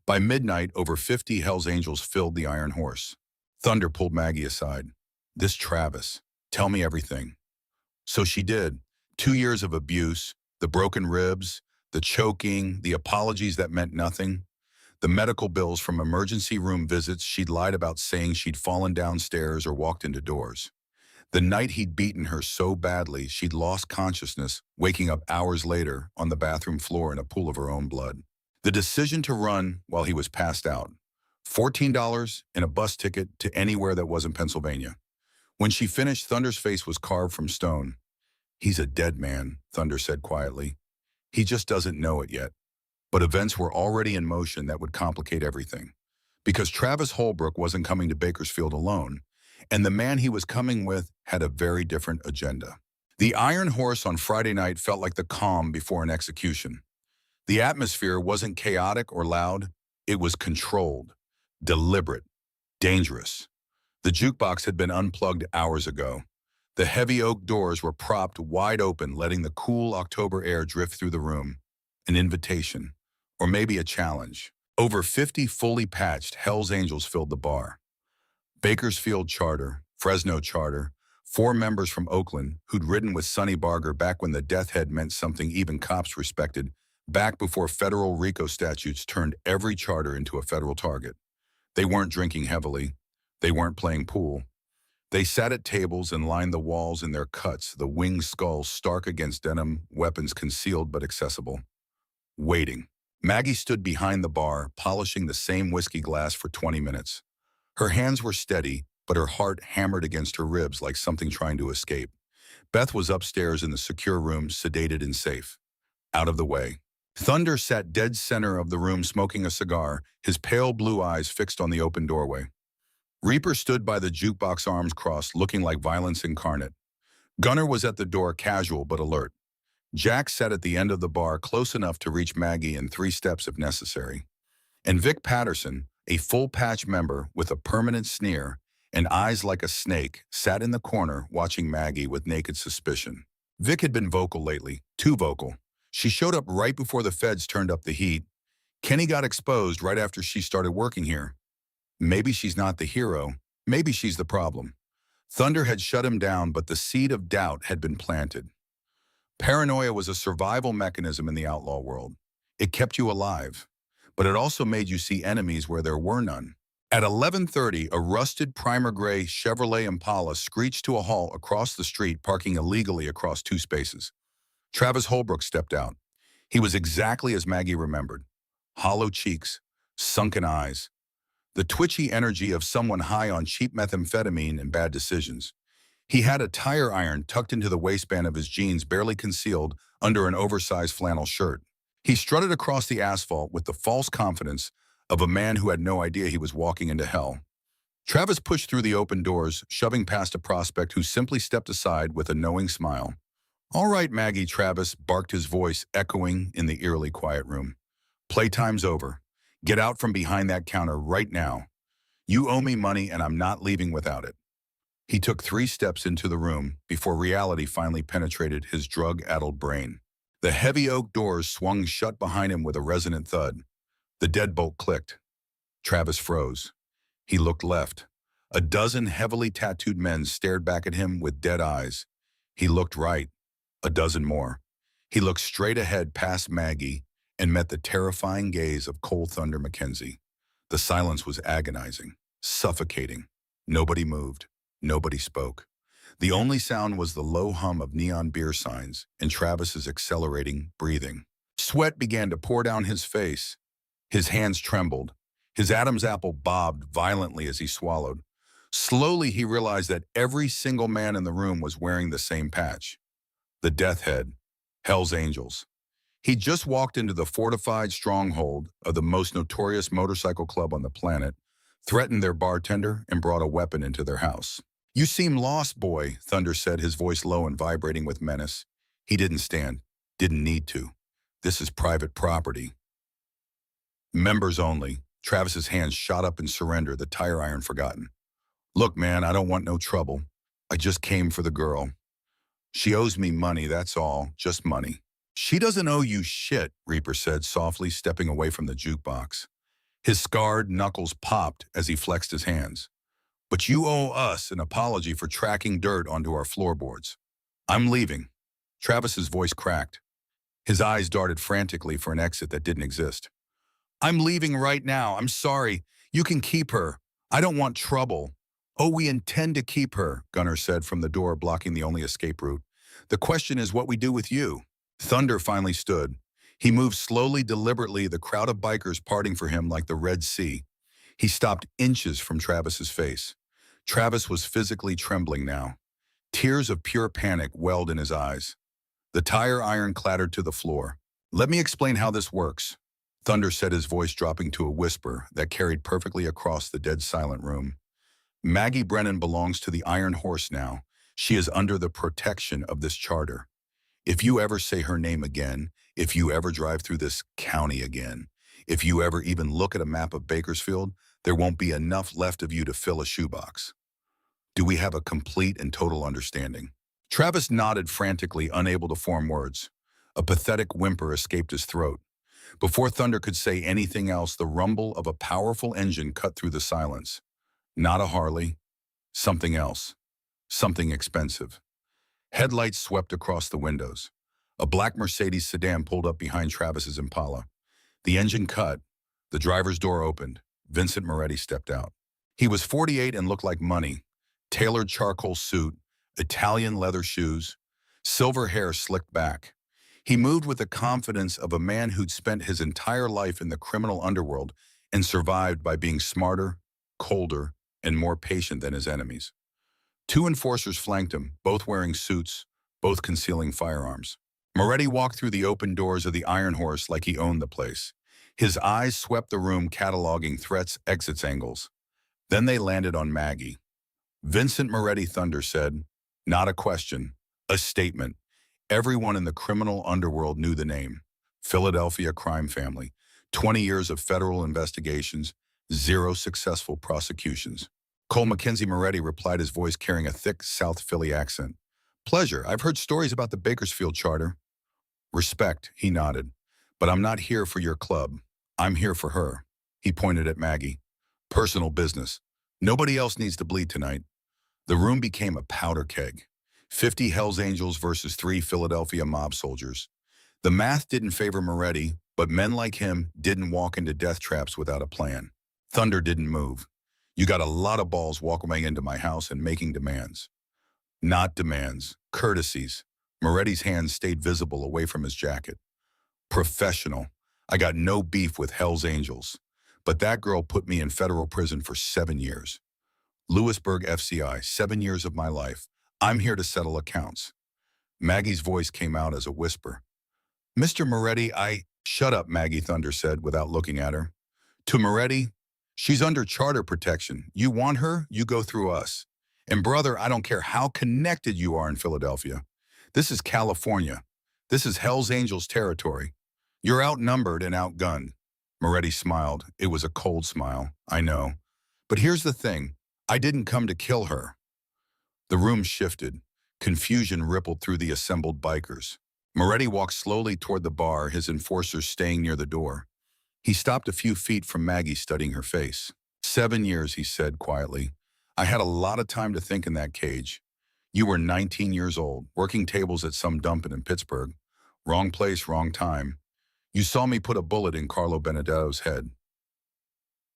By midnight, over 50 Hells Angels filled the Iron Horse. Thunder pulled Maggie aside. "This Travis, tell me everything." So she did. 2 years of abuse, the broken ribs, the choking, the apologies that meant nothing, the medical bills from emergency room visits she'd lied about, saying she'd fallen downstairs or walked into doors. The night he'd beaten her so badly she'd lost consciousness, waking up hours later on the bathroom floor in a pool of her own blood. The decision to run while he was passed out. $14 and a bus ticket to anywhere that wasn't Pennsylvania. When she finished, Thunder's face was carved from stone. "He's a dead man," Thunder said quietly. "He just doesn't know it yet." But events were already in motion that would complicate everything. Because Travis Holbrook wasn't coming to Bakersfield alone, and the man he was coming with had a very different agenda. The Iron Horse on Friday night felt like the calm before an execution. The atmosphere wasn't chaotic or loud. It was controlled, deliberate, dangerous. The jukebox had been unplugged hours ago. The heavy oak doors were propped wide open, letting the cool October air drift through the room. An invitation, or maybe a challenge. Over 50 fully patched Hells Angels filled the bar. Bakersfield Charter, Fresno Charter, 4 members from Oakland who'd ridden with Sonny Barger back when the death head meant something even cops respected, back before federal RICO statutes turned every charter into a federal target. They weren't drinking heavily. They weren't playing pool. They sat at tables and lined the walls in their cuts, the winged skulls stark against denim, weapons concealed but accessible. Waiting. Maggie stood behind the bar, polishing the same whiskey glass for 20 minutes. Her hands were steady, but her heart hammered against her ribs like something trying to escape. Beth was upstairs in the secure room, sedated and safe. Out of the way. Thunder sat dead center of the room, smoking a cigar, his pale blue eyes fixed on the open doorway. Reaper stood by the jukebox, arms crossed, looking like violence incarnate. Gunner was at the door, casual but alert. Jack sat at the end of the bar, close enough to reach Maggie in 3 steps if necessary. And Vic Patterson, a full-patch member with a permanent sneer and eyes like a snake, sat in the corner watching Maggie with naked suspicion. Vic had been vocal lately, too vocal. She showed up right before the feds turned up the heat. Kenny got exposed right after she started working here. Maybe she's not the hero. Maybe she's the problem. Thunder had shut him down, but the seed of doubt had been planted. Paranoia was a survival mechanism in the outlaw world. It kept you alive, but it also made you see enemies where there were none. At 11:30, a rusted primer gray Chevrolet Impala screeched to a halt across the street, parking illegally across 2 spaces. Travis Holbrook stepped out. He was exactly as Maggie remembered. Hollow cheeks, sunken eyes, the twitchy energy of someone high on cheap methamphetamine and bad decisions. He had a tire iron tucked into the waistband of his jeans, barely concealed under an oversized flannel shirt. He strutted across the asphalt with the false confidence of a man who had no idea he was walking into hell. Travis pushed through the open doors, shoving past a prospect who simply stepped aside with a knowing smile. "All right, Maggie," Travis barked, his voice echoing in the eerily quiet room. "Playtime's over. Get out from behind that counter right now. You owe me money and I'm not leaving without it." He took 3 steps into the room before reality finally penetrated his drug-addled brain. The heavy oak doors swung shut behind him with a resonant thud. The deadbolt clicked. Travis froze. He looked left. A dozen heavily tattooed men stared back at him with dead eyes. He looked right. A dozen more. He looked straight ahead past Maggie and met the terrifying gaze of Cole Thunder McKenzie. The silence was agonizing, suffocating. Nobody moved. Nobody spoke. The only sound was the low hum of neon beer signs and Travis's accelerating breathing. Sweat began to pour down his face. His hands trembled. His Adam's apple bobbed violently as he swallowed. Slowly, he realized that every single man in the room was wearing the same patch. The Death Head, Hell's Angels. He just walked into the fortified stronghold of the most notorious motorcycle club on the planet, threatened their bartender, and brought a weapon into their house. "You seem lost, boy," Thunder said, his voice low and vibrating with menace. He didn't stand, didn't need to. "This is private property. Members only." Travis's hands shot up in surrender, the tire iron forgotten. "Look, man, I don't want no trouble. I just came for the girl. She owes me money, that's all, just money." "She doesn't owe you shit," Reaper said softly, stepping away from the jukebox. His scarred knuckles popped as he flexed his hands. "But you owe us an apology for tracking dirt onto our floorboards. I'm leaving." Travis's voice cracked. His eyes darted frantically for an exit that didn't exist. "I'm leaving right now. I'm sorry. You can keep her. I don't want trouble." "Oh, we intend to keep her," Gunner said from the door blocking the only escape route. "The question is what we do with you." Thunder finally stood. He moved slowly, deliberately, the crowd of bikers parting for him like the Red Sea. He stopped inches from Travis's face. Travis was physically trembling now. Tears of pure panic welled in his eyes. The tire iron clattered to the floor. "Let me explain how this works," Thunder said, his voice dropping to a whisper that carried perfectly across the dead silent room. "Maggie Brennan belongs to the Iron Horse now. She is under the protection of this charter. If you ever say her name again, if you ever drive through this county again, if you ever even look at a map of Bakersfield, there won't be enough left of you to fill a shoebox. Do we have a complete and total understanding?" Travis nodded frantically, unable to form words. A pathetic whimper escaped his throat. Before Thunder could say anything else, the rumble of a powerful engine cut through the silence. Not a Harley, something else, something expensive. Headlights swept across the windows. A black Mercedes sedan pulled up behind Travis's Impala. The engine cut. The driver's door opened. Vincent Moretti stepped out. He was 48 and looked like money. Tailored charcoal suit, Italian leather shoes, silver hair slicked back. He moved with the confidence of a man who'd spent his entire life in the criminal underworld and survived by being smarter, colder, and more patient than his enemies. Two enforcers flanked him, both wearing suits, both concealing firearms. Moretti walked through the open doors of the Iron Horse like he owned the place. His eyes swept the room, cataloging threats, exits, angles. Then they landed on Maggie. Vincent Moretti, Thunder said. Not a question, a statement. Everyone in the criminal underworld knew the name. Philadelphia crime family. 20 years of federal investigations, 0 successful prosecutions. Cole Mackenzie Moretti replied, his voice carrying a thick South Philly accent. Pleasure. I've heard stories about the Bakersfield charter. Respect, he nodded. But I'm not here for your club. I'm here for her. He pointed at Maggie. Personal business. Nobody else needs to bleed tonight. The room became a powder keg. 50 Hells Angels versus 3 Philadelphia mob soldiers. The math didn't favor Moretti, but men like him didn't walk into death traps without a plan. Thunder didn't move. You got a lot of balls walking into my house and making demands. Not demands, courtesies. Moretti's hands stayed visible away from his jacket. Professional. I got no beef with Hell's Angels. But that girl put me in federal prison for 7 years. Lewisburg FCI, 7 years of my life. I'm here to settle accounts. Maggie's voice came out as a whisper. Mr. Moretti, Shut up, Maggie, Thunder said without looking at her. To Moretti, she's under charter protection. You want her, you go through us. And brother, I don't care how connected you are in Philadelphia. This is California. This is Hell's Angels territory. You're outnumbered and outgunned. Moretti smiled. It was a cold smile, I know. But here's the thing. I didn't come to kill her. The room shifted. Confusion rippled through the assembled bikers. Moretti walked slowly toward the bar, his enforcers staying near the door. He stopped a few feet from Maggie, studying her face. 7 years, he said quietly. I had a lot of time to think in that cage. You were 19 years old, working tables at some dump in Pittsburgh. Wrong place, wrong time. You saw me put a bullet in Carlo Benedetto's head.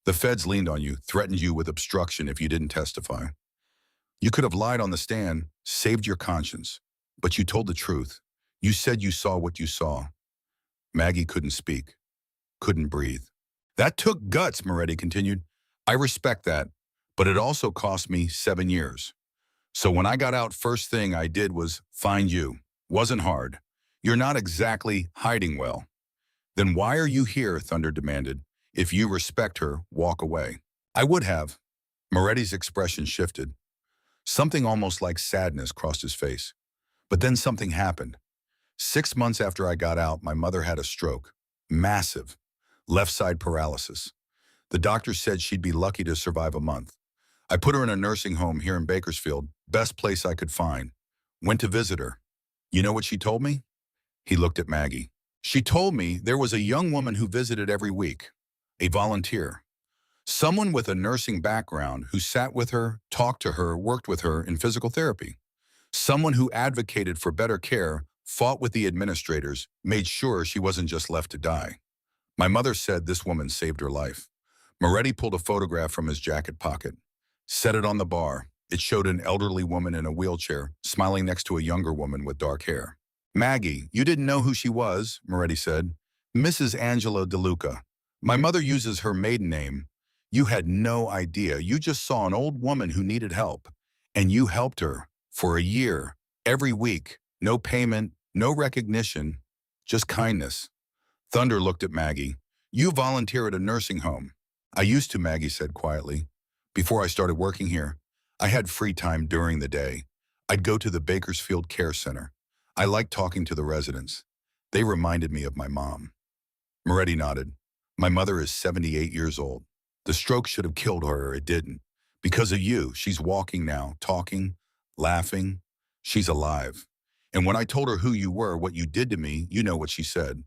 The feds leaned on you, threatened you with obstruction if you didn't testify. You could have lied on the stand, saved your conscience. But you told the truth. You said you saw what you saw. Maggie couldn't speak, couldn't breathe. That took guts, Moretti continued. I respect that. But it also cost me 7 years. So when I got out, first thing I did was find you. Wasn't hard. You're not exactly hiding well. Then why are you here? Thunder demanded. If you respect her, walk away. I would have. Moretti's expression shifted. Something almost like sadness crossed his face. But then something happened. 6 months after I got out, my mother had a stroke. Massive. Left side paralysis. The doctor said she'd be lucky to survive a month. I put her in a nursing home here in Bakersfield, best place I could find. Went to visit her. You know what she told me? He looked at Maggie. She told me there was a young woman who visited every week. A volunteer. Someone with a nursing background who sat with her, talked to her, worked with her in physical therapy. Someone who advocated for better care, fought with the administrators, made sure she wasn't just left to die. My mother said this woman saved her life. Moretti pulled a photograph from his jacket pocket. Set it on the bar. It showed an elderly woman in a wheelchair, smiling next to a younger woman with dark hair. Maggie, you didn't know who she was, Moretti said. Mrs. Angela DeLuca. My mother uses her maiden name. You had no idea. You just saw an old woman who needed help. And you helped her. For a year. Every week. No payment, no recognition. Just kindness. Thunder looked at Maggie. You volunteer at a nursing home. I used to, Maggie said quietly. Before I started working here, I had free time during the day. I'd go to the Bakersfield Care Center. I liked talking to the residents. They reminded me of my mom. Moretti nodded. My mother is 78 years old. The stroke should have killed her, it didn't. Because of you, she's walking now, talking, laughing. She's alive. And when I told her who you were, what you did to me, you know what she said.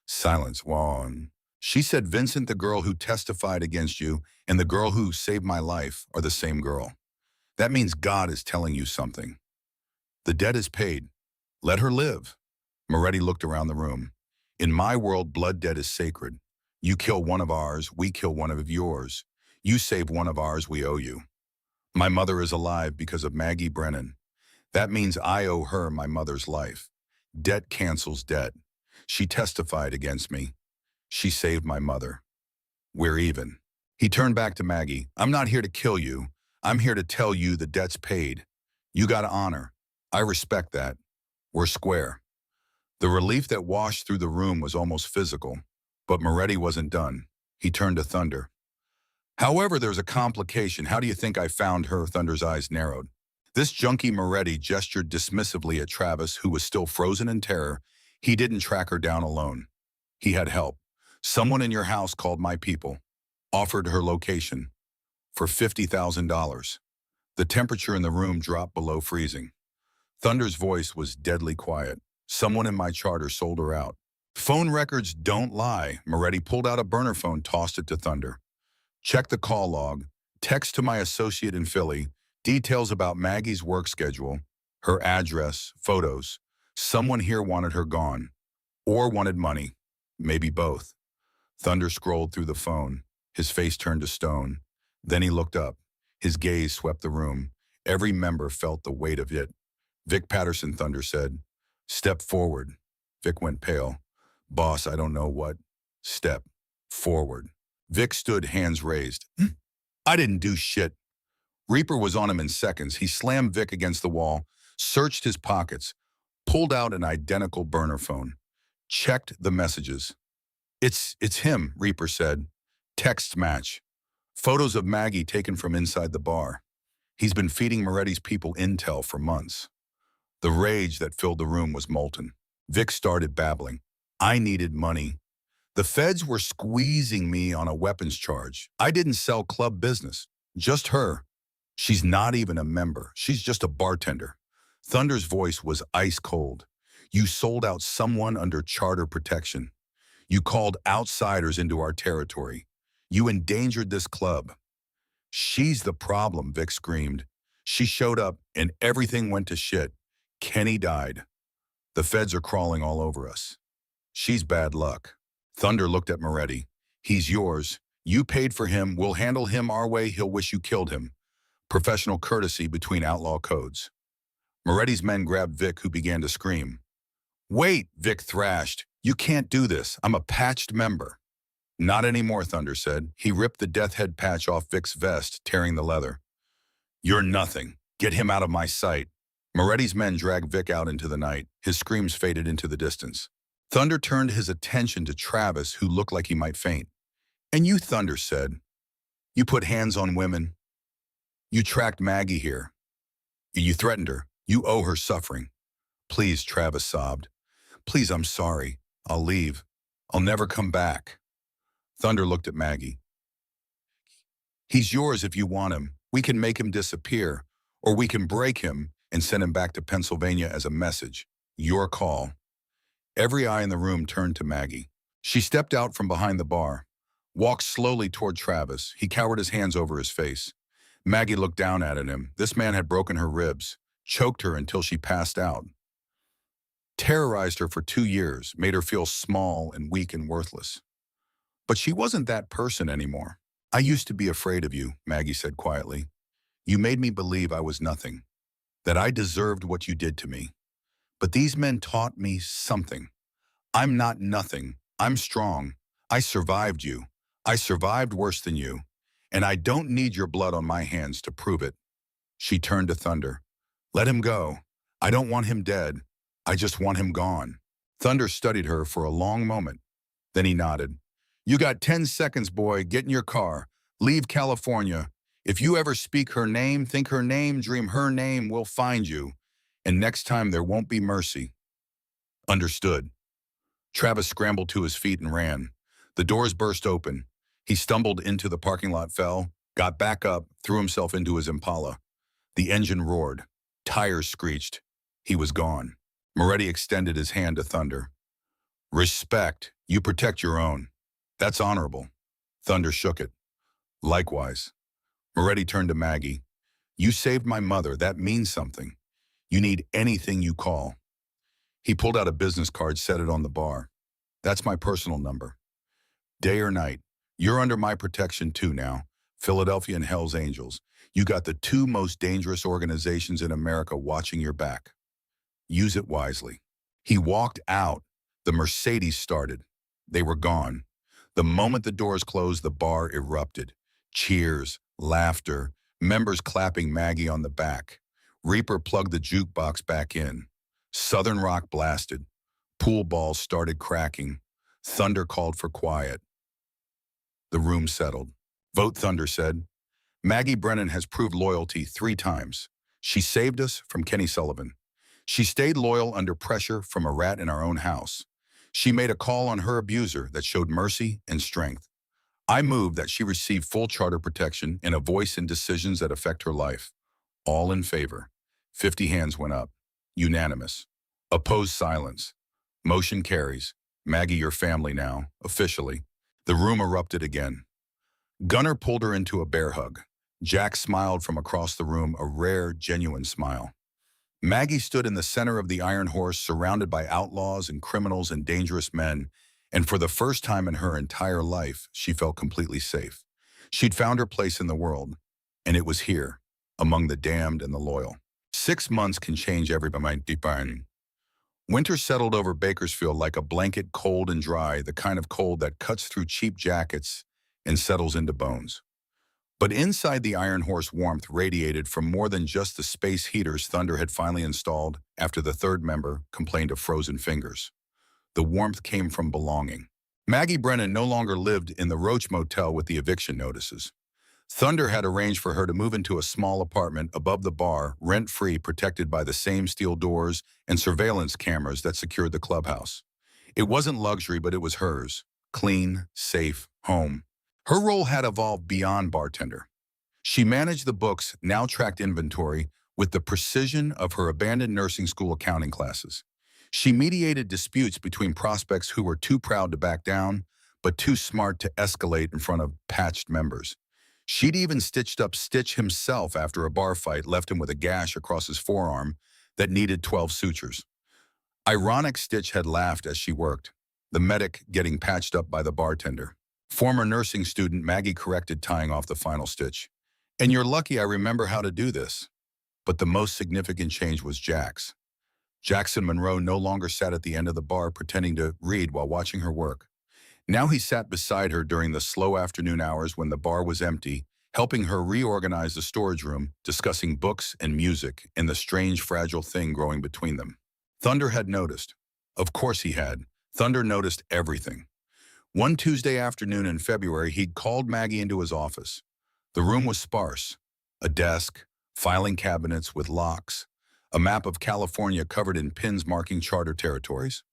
Silence, Juan. She said Vincent, the girl who testified against you, and the girl who saved my life are the same girl. That means God is telling you something. The debt is paid. Let her live. Moretti looked around the room. In my world, blood debt is sacred. You kill one of ours, we kill one of yours. You save one of ours, we owe you. My mother is alive because of Maggie Brennan. That means I owe her my mother's life. Debt cancels debt. She testified against me. She saved my mother. We're even. He turned back to Maggie. I'm not here to kill you. I'm here to tell you the debt's paid. You got honor. I respect that. We're square. The relief that washed through the room was almost physical, but Moretti wasn't done. He turned to Thunder. However, there's a complication. How do you think I found her? Thunder's eyes narrowed. This junkie Moretti gestured dismissively at Travis, who was still frozen in terror. He didn't track her down alone. He had help. Someone in your house called my people, offered her location for $50,000. The temperature in the room dropped below freezing. Thunder's voice was deadly quiet. Someone in my charter sold her out. Phone records don't lie. Moretti pulled out a burner phone, tossed it to Thunder. Check the call log. Text to my associate in Philly. Details about Maggie's work schedule, her address, photos. Someone here wanted her gone. Or wanted money. Maybe both. Thunder scrolled through the phone. His face turned to stone. Then he looked up. His gaze swept the room. Every member felt the weight of it. Vic Patterson, Thunder said. Step forward. Vic went pale. Boss, I don't know what. Step forward. Vic stood, hands raised. I didn't do shit. Reaper was on him in seconds. He slammed Vic against the wall, searched his pockets, pulled out an identical burner phone, checked the messages. It's him, Reaper said. Text match. Photos of Maggie taken from inside the bar. He's been feeding Moretti's people intel for months. The rage that filled the room was molten. Vic started babbling. I needed money. The feds were squeezing me on a weapons charge. I didn't sell club business. Just her. She's not even a member. She's just a bartender. Thunder's voice was ice cold. You sold out someone under charter protection. You called outsiders into our territory. You endangered this club. She's the problem, Vic screamed. She showed up and everything went to shit. Kenny died. The feds are crawling all over us. She's bad luck. Thunder looked at Moretti. He's yours. You paid for him. We'll handle him our way. He'll wish you killed him. Professional courtesy between outlaw codes. Moretti's men grabbed Vic, who began to scream. Wait, Vic thrashed. You can't do this. I'm a patched member. Not anymore, Thunder said. He ripped the death head patch off Vic's vest, tearing the leather. You're nothing. Get him out of my sight. Moretti's men dragged Vic out into the night. His screams faded into the distance. Thunder turned his attention to Travis, who looked like he might faint. And you, Thunder said, you put hands on women. You tracked Maggie here. You threatened her. You owe her suffering. Please, Travis sobbed. Please, I'm sorry. I'll leave. I'll never come back. Thunder looked at Maggie. He's yours if you want him. We can make him disappear, or we can break him and send him back to Pennsylvania as a message. Your call. Every eye in the room turned to Maggie. She stepped out from behind the bar, walked slowly toward Travis. He cowered his hands over his face. Maggie looked down at him. This man had broken her ribs, choked her until she passed out, terrorized her for 2 years, made her feel small and weak and worthless. But she wasn't that person anymore. I used to be afraid of you, Maggie said quietly. You made me believe I was nothing, that I deserved what you did to me. But these men taught me something. I'm not nothing. I'm strong. I survived you. I survived worse than you. And I don't need your blood on my hands to prove it. She turned to Thunder. Let him go. I don't want him dead. I just want him gone. Thunder studied her for a long moment. Then he nodded. You got 10 seconds, boy. Get in your car. Leave California. If you ever speak her name, think her name, dream her name, we'll find you. And next time there won't be mercy. Understood. Travis scrambled to his feet and ran. The doors burst open. He stumbled into the parking lot, fell, got back up, threw himself into his Impala. The engine roared. Tires screeched. He was gone. Moretti extended his hand to Thunder. Respect. You protect your own. That's honorable. Thunder shook it. Likewise. Moretti turned to Maggie. You saved my mother. That means something. You need anything you call. He pulled out a business card, set it on the bar. That's my personal number. Day or night. You're under my protection too now. Philadelphia and Hell's Angels. You got the 2 most dangerous organizations in America watching your back. Use it wisely. He walked out. The Mercedes started. They were gone. The moment the doors closed, the bar erupted. Cheers, laughter, members clapping Maggie on the back. Reaper plugged the jukebox back in. Southern rock blasted. Pool balls started cracking. Thunder called for quiet. The room settled. Vote, Thunder said. Maggie Brennan has proved loyalty 3 times. She saved us from Kenny Sullivan. She stayed loyal under pressure from a rat in our own house. She made a call on her abuser that showed mercy and strength. I moved that she receive full charter protection and a voice in decisions that affect her life. All in favor. 50 hands went up. Unanimous. Opposed, silence. Motion carries. Maggie, your family now, officially. The room erupted again. Gunnar pulled her into a bear hug. Jack smiled from across the room, a rare, genuine smile. Maggie stood in the center of the Iron Horse, surrounded by outlaws and criminals and dangerous men, and for the first time in her entire life, she felt completely safe. She'd found her place in the world, and it was here, among the damned and the loyal. 6 months can change everybody. Winter settled over Bakersfield like a blanket, cold and dry, the kind of cold that cuts through cheap jackets and settles into bones. But inside the Iron Horse, warmth radiated from more than just the space heaters Thunder had finally installed after the 3rd member complained of frozen fingers. The warmth came from belonging. Maggie Brennan no longer lived in the Roach Motel with the eviction notices. Thunder had arranged for her to move into a small apartment above the bar, rent-free, protected by the same steel doors and surveillance cameras that secured the clubhouse. It wasn't luxury, but it was hers. Clean, safe, home. Her role had evolved beyond bartender. She managed the books, now tracked inventory, with the precision of her abandoned nursing school accounting classes. She mediated disputes between prospects who were too proud to back down, but too smart to escalate in front of patched members. She'd even stitched up Stitch himself after a bar fight left him with a gash across his forearm that needed 12 sutures. Ironic, Stitch had laughed as she worked, the medic getting patched up by the bartender. Former nursing student Maggie corrected, tying off the final stitch. And you're lucky I remember how to do this. But the most significant change was Jack's. Jackson Monroe no longer sat at the end of the bar pretending to read while watching her work. Now he sat beside her during the slow afternoon hours when the bar was empty, helping her reorganize the storage room, discussing books and music and the strange, fragile thing growing between them. Thunder had noticed. Of course he had. Thunder noticed everything. One Tuesday afternoon in February, he'd called Maggie into his office. The room was sparse. A desk, filing cabinets with locks, a map of California covered in pins marking charter territories.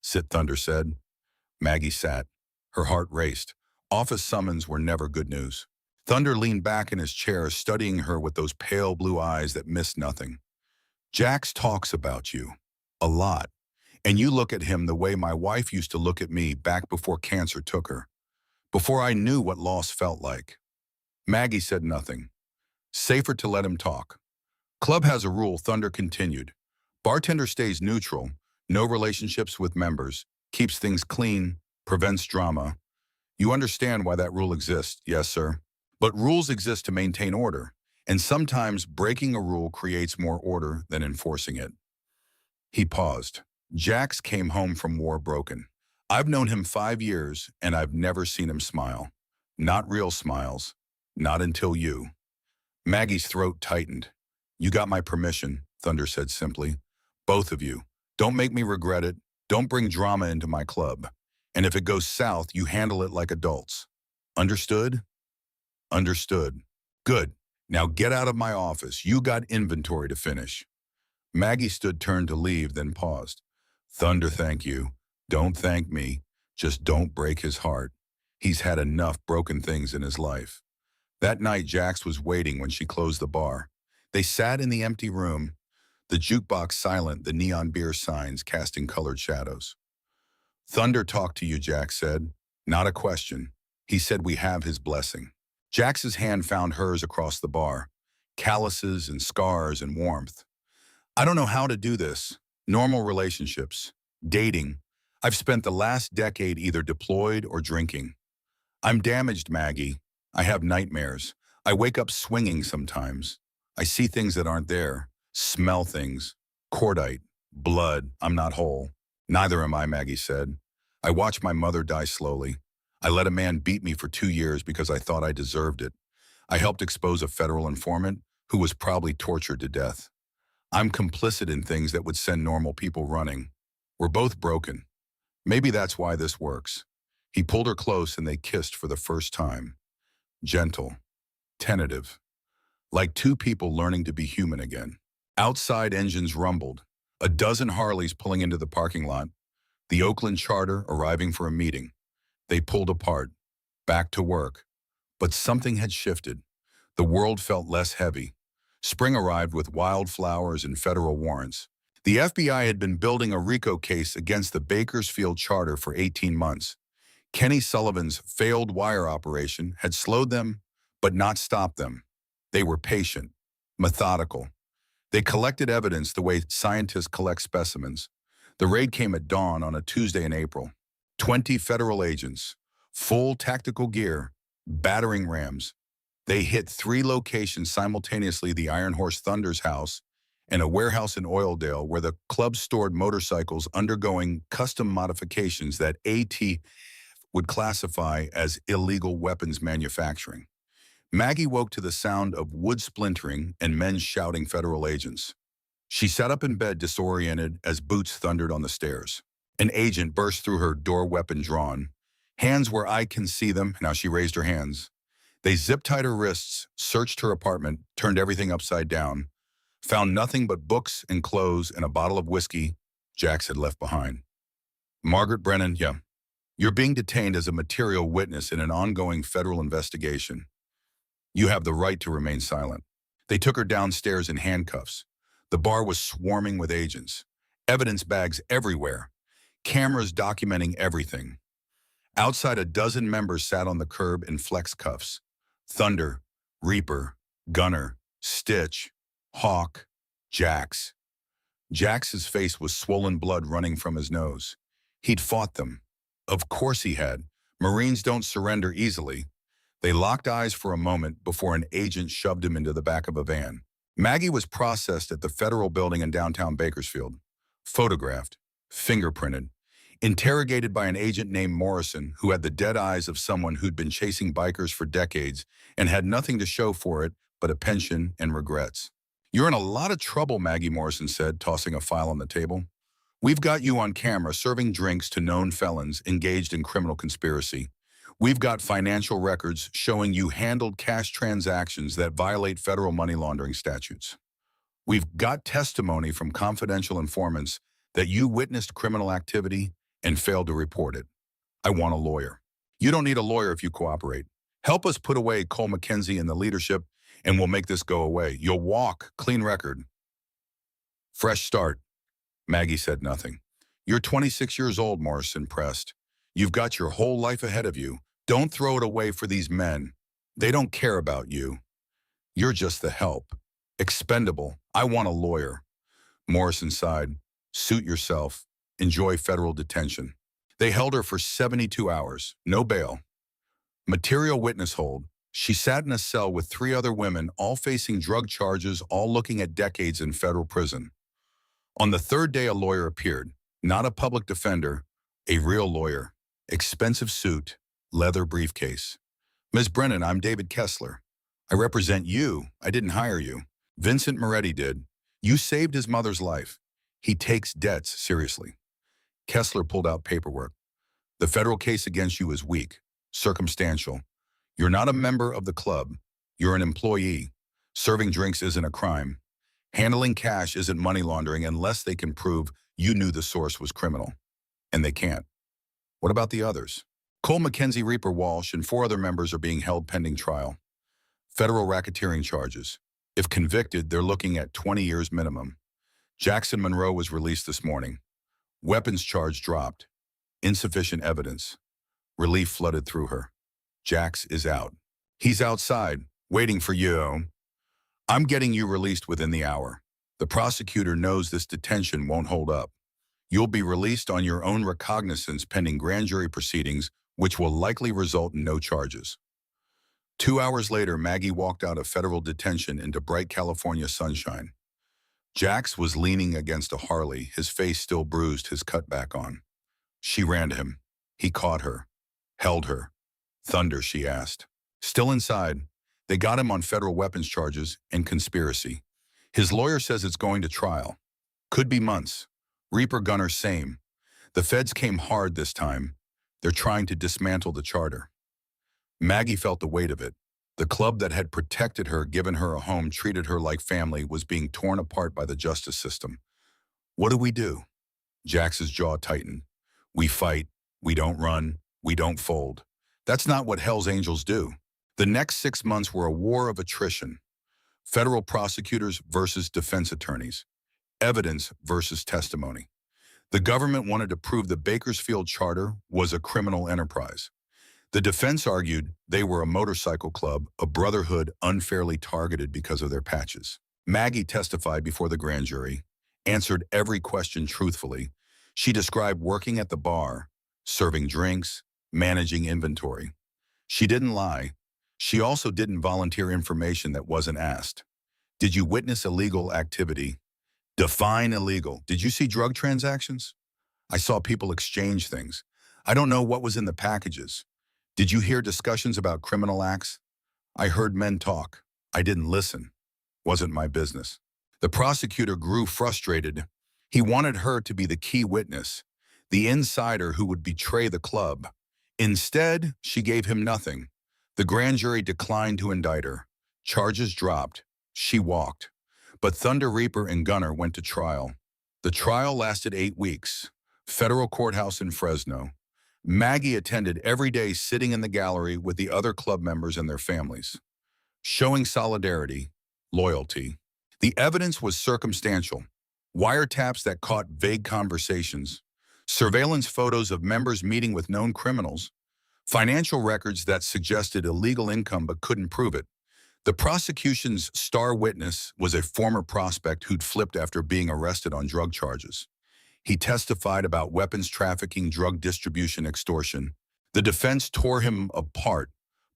Sit, Thunder said. Maggie sat. Her heart raced. Office summons were never good news. Thunder leaned back in his chair, studying her with those pale blue eyes that missed nothing. Jax talks about you. A lot. And you look at him the way my wife used to look at me back before cancer took her. Before I knew what loss felt like. Maggie said nothing. Safer to let him talk. Club has a rule, Thunder continued. Bartender stays neutral, no relationships with members, keeps things clean, prevents drama. You understand why that rule exists, yes, sir? But rules exist to maintain order, and sometimes breaking a rule creates more order than enforcing it. He paused. Jax came home from war broken. I've known him 5 years, and I've never seen him smile. Not real smiles. Not until you. Maggie's throat tightened. You got my permission, Thunder said simply. Both of you. Don't make me regret it. Don't bring drama into my club. And if it goes south, you handle it like adults. Understood? Understood. Good. Now get out of my office. You got inventory to finish. Maggie stood turned to leave, then paused. Thunder, thank you. Don't thank me. Just don't break his heart. He's had enough broken things in his life. That night, Jax was waiting when she closed the bar. They sat in the empty room, the jukebox silent, the neon beer signs casting colored shadows. Thunder talked to you, Jax said. Not a question. He said we have his blessing. Jax's hand found hers across the bar. Calluses and scars and warmth. I don't know how to do this. Normal relationships. Dating. I've spent the last decade either deployed or drinking. I'm damaged, Maggie. I have nightmares. I wake up swinging sometimes. I see things that aren't there. Smell things. Cordite. Blood. I'm not whole. Neither am I, Maggie said. I watched my mother die slowly. I let a man beat me for 2 years because I thought I deserved it. I helped expose a federal informant who was probably tortured to death. I'm complicit in things that would send normal people running. We're both broken. Maybe that's why this works. He pulled her close and they kissed for the first time. Gentle. Tentative. Like two people learning to be human again. Outside engines rumbled. A dozen Harleys pulling into the parking lot. The Oakland charter arriving for a meeting. They pulled apart. Back to work. But something had shifted. The world felt less heavy. Spring arrived with wildflowers and federal warrants. The FBI had been building a RICO case against the Bakersfield charter for 18 months. Kenny Sullivan's failed wire operation had slowed them, but not stopped them. They were patient, methodical. They collected evidence the way scientists collect specimens. The raid came at dawn on a Tuesday in April. 20 federal agents, full tactical gear, battering rams. They hit 3 locations simultaneously: the Iron Horse Thunder's house and a warehouse in Oildale where the club stored motorcycles undergoing custom modifications that AT would classify as illegal weapons manufacturing. Maggie woke to the sound of wood splintering and men shouting federal agents. She sat up in bed disoriented as boots thundered on the stairs. An agent burst through her door, weapon drawn. Hands where I can see them. Now she raised her hands. They zip-tied her wrists, searched her apartment, turned everything upside down, found nothing but books and clothes and a bottle of whiskey Jax had left behind. Margaret Brennan, yeah. You're being detained as a material witness in an ongoing federal investigation. You have the right to remain silent. They took her downstairs in handcuffs. The bar was swarming with agents. Evidence bags everywhere. Cameras documenting everything. Outside, a dozen members sat on the curb in flex cuffs. Thunder, Reaper, Gunner, Stitch, Hawk, Jax. Jax's face was swollen, blood running from his nose. He'd fought them. Of course he had. Marines don't surrender easily. They locked eyes for a moment before an agent shoved him into the back of a van. Maggie was processed at the federal building in downtown Bakersfield. Photographed, fingerprinted. Interrogated by an agent named Morrison, who had the dead eyes of someone who'd been chasing bikers for decades and had nothing to show for it but a pension and regrets. "You're in a lot of trouble," Maggie Morrison said, tossing a file on the table. "We've got you on camera serving drinks to known felons engaged in criminal conspiracy. We've got financial records showing you handled cash transactions that violate federal money laundering statutes. We've got testimony from confidential informants that you witnessed criminal activity and failed to report it. I want a lawyer." "You don't need a lawyer if you cooperate. Help us put away Cole McKenzie and the leadership, and we'll make this go away. You'll walk, clean record." "Fresh start." Maggie said nothing. "You're 26 years old," Morrison pressed. "You've got your whole life ahead of you. Don't throw it away for these men. They don't care about you. You're just the help. Expendable. I want a lawyer." Morrison sighed. "Suit yourself. Enjoy federal detention." They held her for 72 hours. No bail. Material witness hold. She sat in a cell with 3 other women, all facing drug charges, all looking at decades in federal prison. On the 3rd day, a lawyer appeared. Not a public defender, a real lawyer. Expensive suit, leather briefcase. "Ms. Brennan, I'm David Kessler. I represent you. I didn't hire you. Vincent Moretti did. You saved his mother's life. He takes debts seriously." Kessler pulled out paperwork. "The federal case against you is weak, circumstantial. You're not a member of the club. You're an employee. Serving drinks isn't a crime. Handling cash isn't money laundering unless they can prove you knew the source was criminal. And they can't." "What about the others?" "Cole McKenzie, Reaper Walsh, and 4 other members are being held pending trial. Federal racketeering charges. If convicted, they're looking at 20 years minimum. Jackson Monroe was released this morning. Weapons charge dropped. Insufficient evidence. Relief flooded through her. Jax is out. He's outside, waiting for you. I'm getting you released within the hour. The prosecutor knows this detention won't hold up. You'll be released on your own recognizance pending grand jury proceedings, which will likely result in no charges." 2 hours later, Maggie walked out of federal detention into bright California sunshine. Jax was leaning against a Harley, his face still bruised, his cut back on. She ran to him. He caught her, held her. "Thunder?" she asked. Still inside, they got him on federal weapons charges and conspiracy. His lawyer says it's going to trial. Could be months. Reaper Gunner, same. The feds came hard this time. They're trying to dismantle the charter. Maggie felt the weight of it. The club that had protected her, given her a home, treated her like family, was being torn apart by the justice system. "What do we do?" Jax's jaw tightened. "We fight. We don't run. We don't fold. That's not what Hell's Angels do." The next 6 months were a war of attrition. Federal prosecutors versus defense attorneys. Evidence versus testimony. The government wanted to prove the Bakersfield Charter was a criminal enterprise. The defense argued they were a motorcycle club, a brotherhood unfairly targeted because of their patches. Maggie testified before the grand jury, answered every question truthfully. She described working at the bar, serving drinks, managing inventory. She didn't lie. She also didn't volunteer information that wasn't asked. "Did you witness illegal activity?" Define illegal. "Did you see drug transactions?" "I saw people exchange things. I don't know what was in the packages." "Did you hear discussions about criminal acts?" "I heard men talk. I didn't listen. Wasn't my business." The prosecutor grew frustrated. He wanted her to be the key witness, the insider who would betray the club. Instead, she gave him nothing. The grand jury declined to indict her. Charges dropped. She walked. But Thunder, Reaper, and Gunner went to trial. The trial lasted 8 weeks. Federal courthouse in Fresno. Maggie attended every day, sitting in the gallery with the other club members and their families, showing solidarity, loyalty. The evidence was circumstantial. Wiretaps that caught vague conversations, surveillance photos of members meeting with known criminals, financial records that suggested illegal income but couldn't prove it. The prosecution's star witness was a former prospect who'd flipped after being arrested on drug charges. He testified about weapons trafficking, drug distribution, extortion. The defense tore him apart,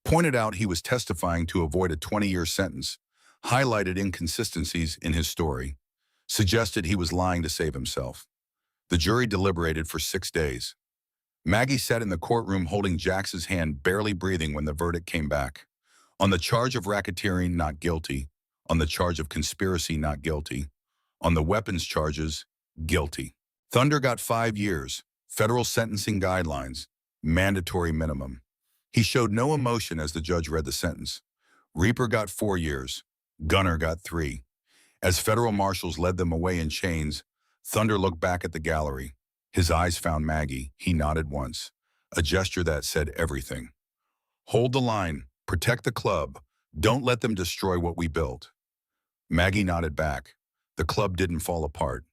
pointed out he was testifying to avoid a 20-year sentence, highlighted inconsistencies in his story, suggested he was lying to save himself. The jury deliberated for 6 days. Maggie sat in the courtroom holding Jax's hand, barely breathing when the verdict came back. On the charge of racketeering, not guilty. On the charge of conspiracy, not guilty. On the weapons charges, guilty. Thunder got 5 years, federal sentencing guidelines, mandatory minimum. He showed no emotion as the judge read the sentence. Reaper got 4 years. Gunner got 3. As federal marshals led them away in chains, Thunder looked back at the gallery. His eyes found Maggie. He nodded once, a gesture that said everything. Hold the line. Protect the club. Don't let them destroy what we built. Maggie nodded back. The club didn't fall apart.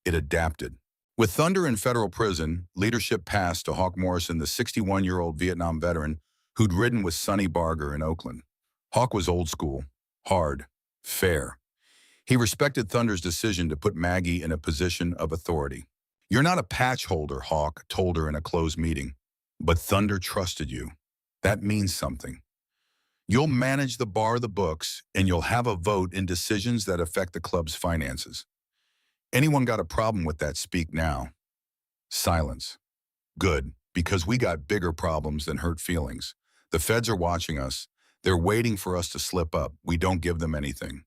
It adapted. With Thunder in federal prison, leadership passed to Hawk Morrison, the 61-year-old Vietnam veteran who'd ridden with Sonny Barger in Oakland. Hawk was old school, hard, fair. He respected Thunder's decision to put Maggie in a position of authority. "You're not a patch holder," Hawk told her in a closed meeting. "But Thunder trusted you. That means something. You'll manage the books, and you'll have a vote in decisions that affect the club's finances." Anyone got a problem with that? Speak now. Silence. Good, because we got bigger problems than hurt feelings. The feds are watching us. They're waiting for us to slip up. We don't give them anything.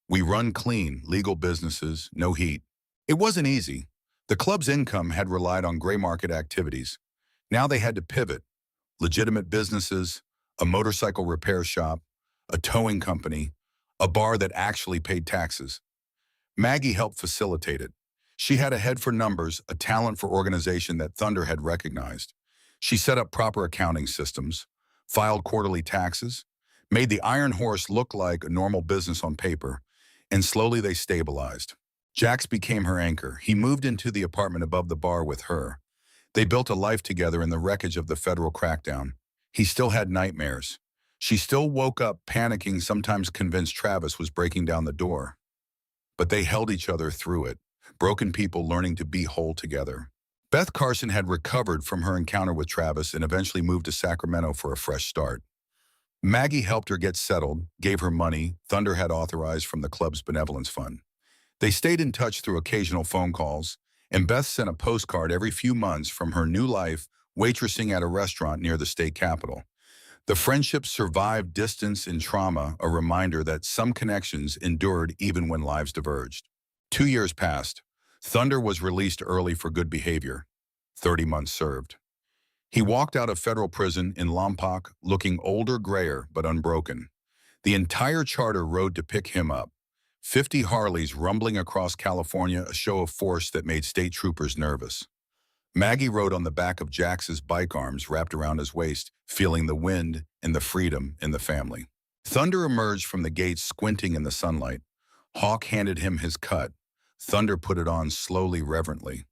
We run clean, legal businesses, no heat. It wasn't easy. The club's income had relied on gray market activities. Now they had to pivot. Legitimate businesses, a motorcycle repair shop, a towing company, a bar that actually paid taxes. Maggie helped facilitate it. She had a head for numbers, a talent for organization that Thunder had recognized. She set up proper accounting systems, filed quarterly taxes, made the Iron Horse look like a normal business on paper, and slowly they stabilized. Jax became her anchor. He moved into the apartment above the bar with her. They built a life together in the wreckage of the federal crackdown. He still had nightmares. She still woke up panicking, sometimes convinced Travis was breaking down the door. But they held each other through it, broken people learning to be whole together. Beth Carson had recovered from her encounter with Travis and eventually moved to Sacramento for a fresh start. Maggie helped her get settled, gave her money Thunder had authorized from the club's benevolence fund. They stayed in touch through occasional phone calls, and Beth sent a postcard every few months from her new life waitressing at a restaurant near the state capitol. The friendship survived distance and trauma, a reminder that some connections endured even when lives diverged. 2 years passed. Thunder was released early for good behavior. 30 months served. He walked out of federal prison in Lompoc looking older, grayer, but unbroken. The entire charter rode to pick him up. 50 Harleys rumbling across California, a show of force that made state troopers nervous. Maggie rode on the back of Jax's bike, arms wrapped around his waist, feeling the wind and the freedom in the family. Thunder emerged from the gates, squinting in the sunlight. Hawk handed him his cut. Thunder put it on slowly, reverently.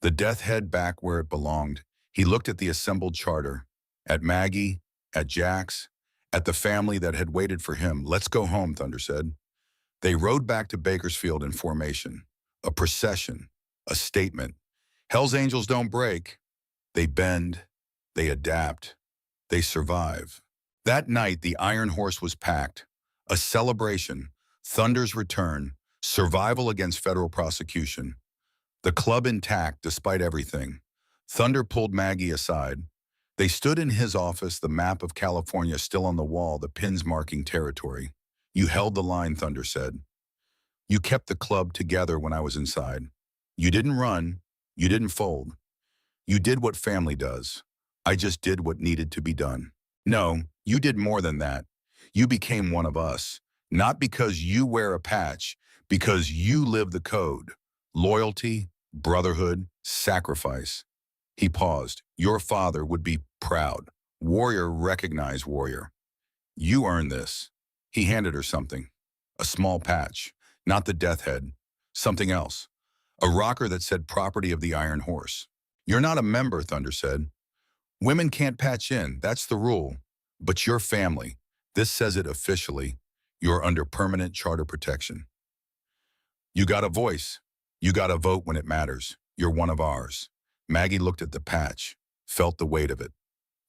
The death head back where it belonged. He looked at the assembled charter, at Maggie, at Jax, at the family that had waited for him. "Let's go home," Thunder said. They rode back to Bakersfield in formation. A procession, a statement. Hell's Angels don't break. They bend, they adapt, they survive. That night, the Iron Horse was packed. A celebration, Thunder's return, survival against federal prosecution. The club intact despite everything. Thunder pulled Maggie aside. They stood in his office, the map of California still on the wall, the pins marking territory. "You held the line," Thunder said. "You kept the club together when I was inside. You didn't run. You didn't fold. You did what family does. I just did what needed to be done." "No, you did more than that. You became one of us. Not because you wear a patch, because you live the code. Loyalty, brotherhood, sacrifice." He paused. "Your father would be proud. Warrior recognized warrior. You earned this." He handed her something. A small patch. Not the death head. Something else. A rocker that said "Property of the Iron Horse." "You're not a member," Thunder said. "Women can't patch in. That's the rule. But you're family. This says it officially. You're under permanent charter protection. You got a voice. You got a vote when it matters. You're one of ours." Maggie looked at the patch, felt the weight of it.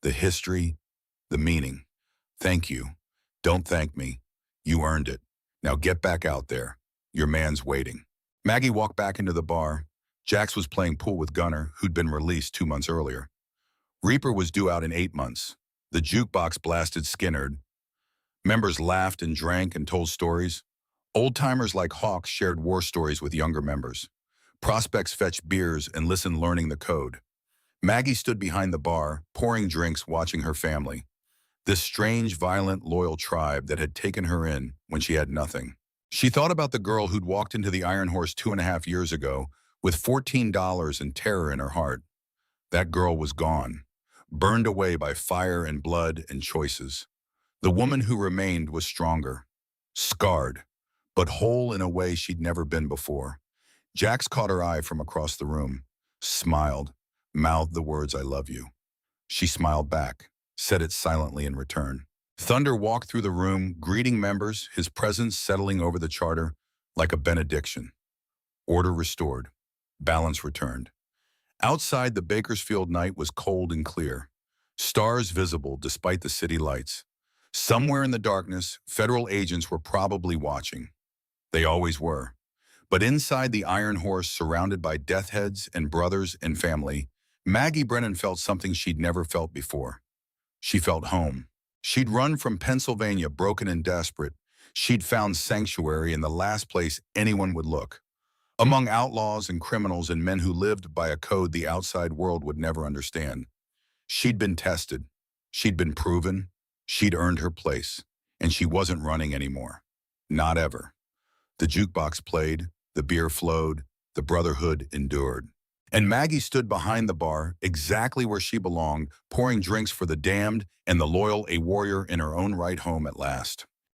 The history, the meaning. "Thank you. Don't thank me. You earned it. Now get back out there. Your man's waiting." Maggie walked back into the bar. Jax was playing pool with Gunner, who'd been released 2 months earlier. Reaper was due out in 8 months. The jukebox blasted Skinnerd. Members laughed and drank and told stories. Old-timers like Hawks shared war stories with younger members. Prospects fetched beers and listened, learning the code. Maggie stood behind the bar, pouring drinks, watching her family. This strange, violent, loyal tribe that had taken her in when she had nothing. She thought about the girl who'd walked into the Iron Horse 2.5 years ago with $14 and terror in her heart. That girl was gone, burned away by fire and blood and choices. The woman who remained was stronger, scarred, but whole in a way she'd never been before. Jax caught her eye from across the room, smiled, mouthed the words, "I love you." She smiled back, said it silently in return. Thunder walked through the room, greeting members, his presence settling over the charter like a benediction. Order restored. Balance returned. Outside, the Bakersfield night was cold and clear. Stars visible despite the city lights. Somewhere in the darkness, federal agents were probably watching. They always were. But inside the Iron Horse, surrounded by death heads and brothers and family, Maggie Brennan felt something she'd never felt before. She felt home. She'd run from Pennsylvania broken and desperate. She'd found sanctuary in the last place anyone would look. Among outlaws and criminals and men who lived by a code the outside world would never understand. She'd been tested. She'd been proven. She'd earned her place. And she wasn't running anymore. Not ever. The jukebox played, the beer flowed, the Brotherhood endured. And Maggie stood behind the bar, exactly where she belonged, pouring drinks for the damned and the loyal, a warrior in her own right, home at last.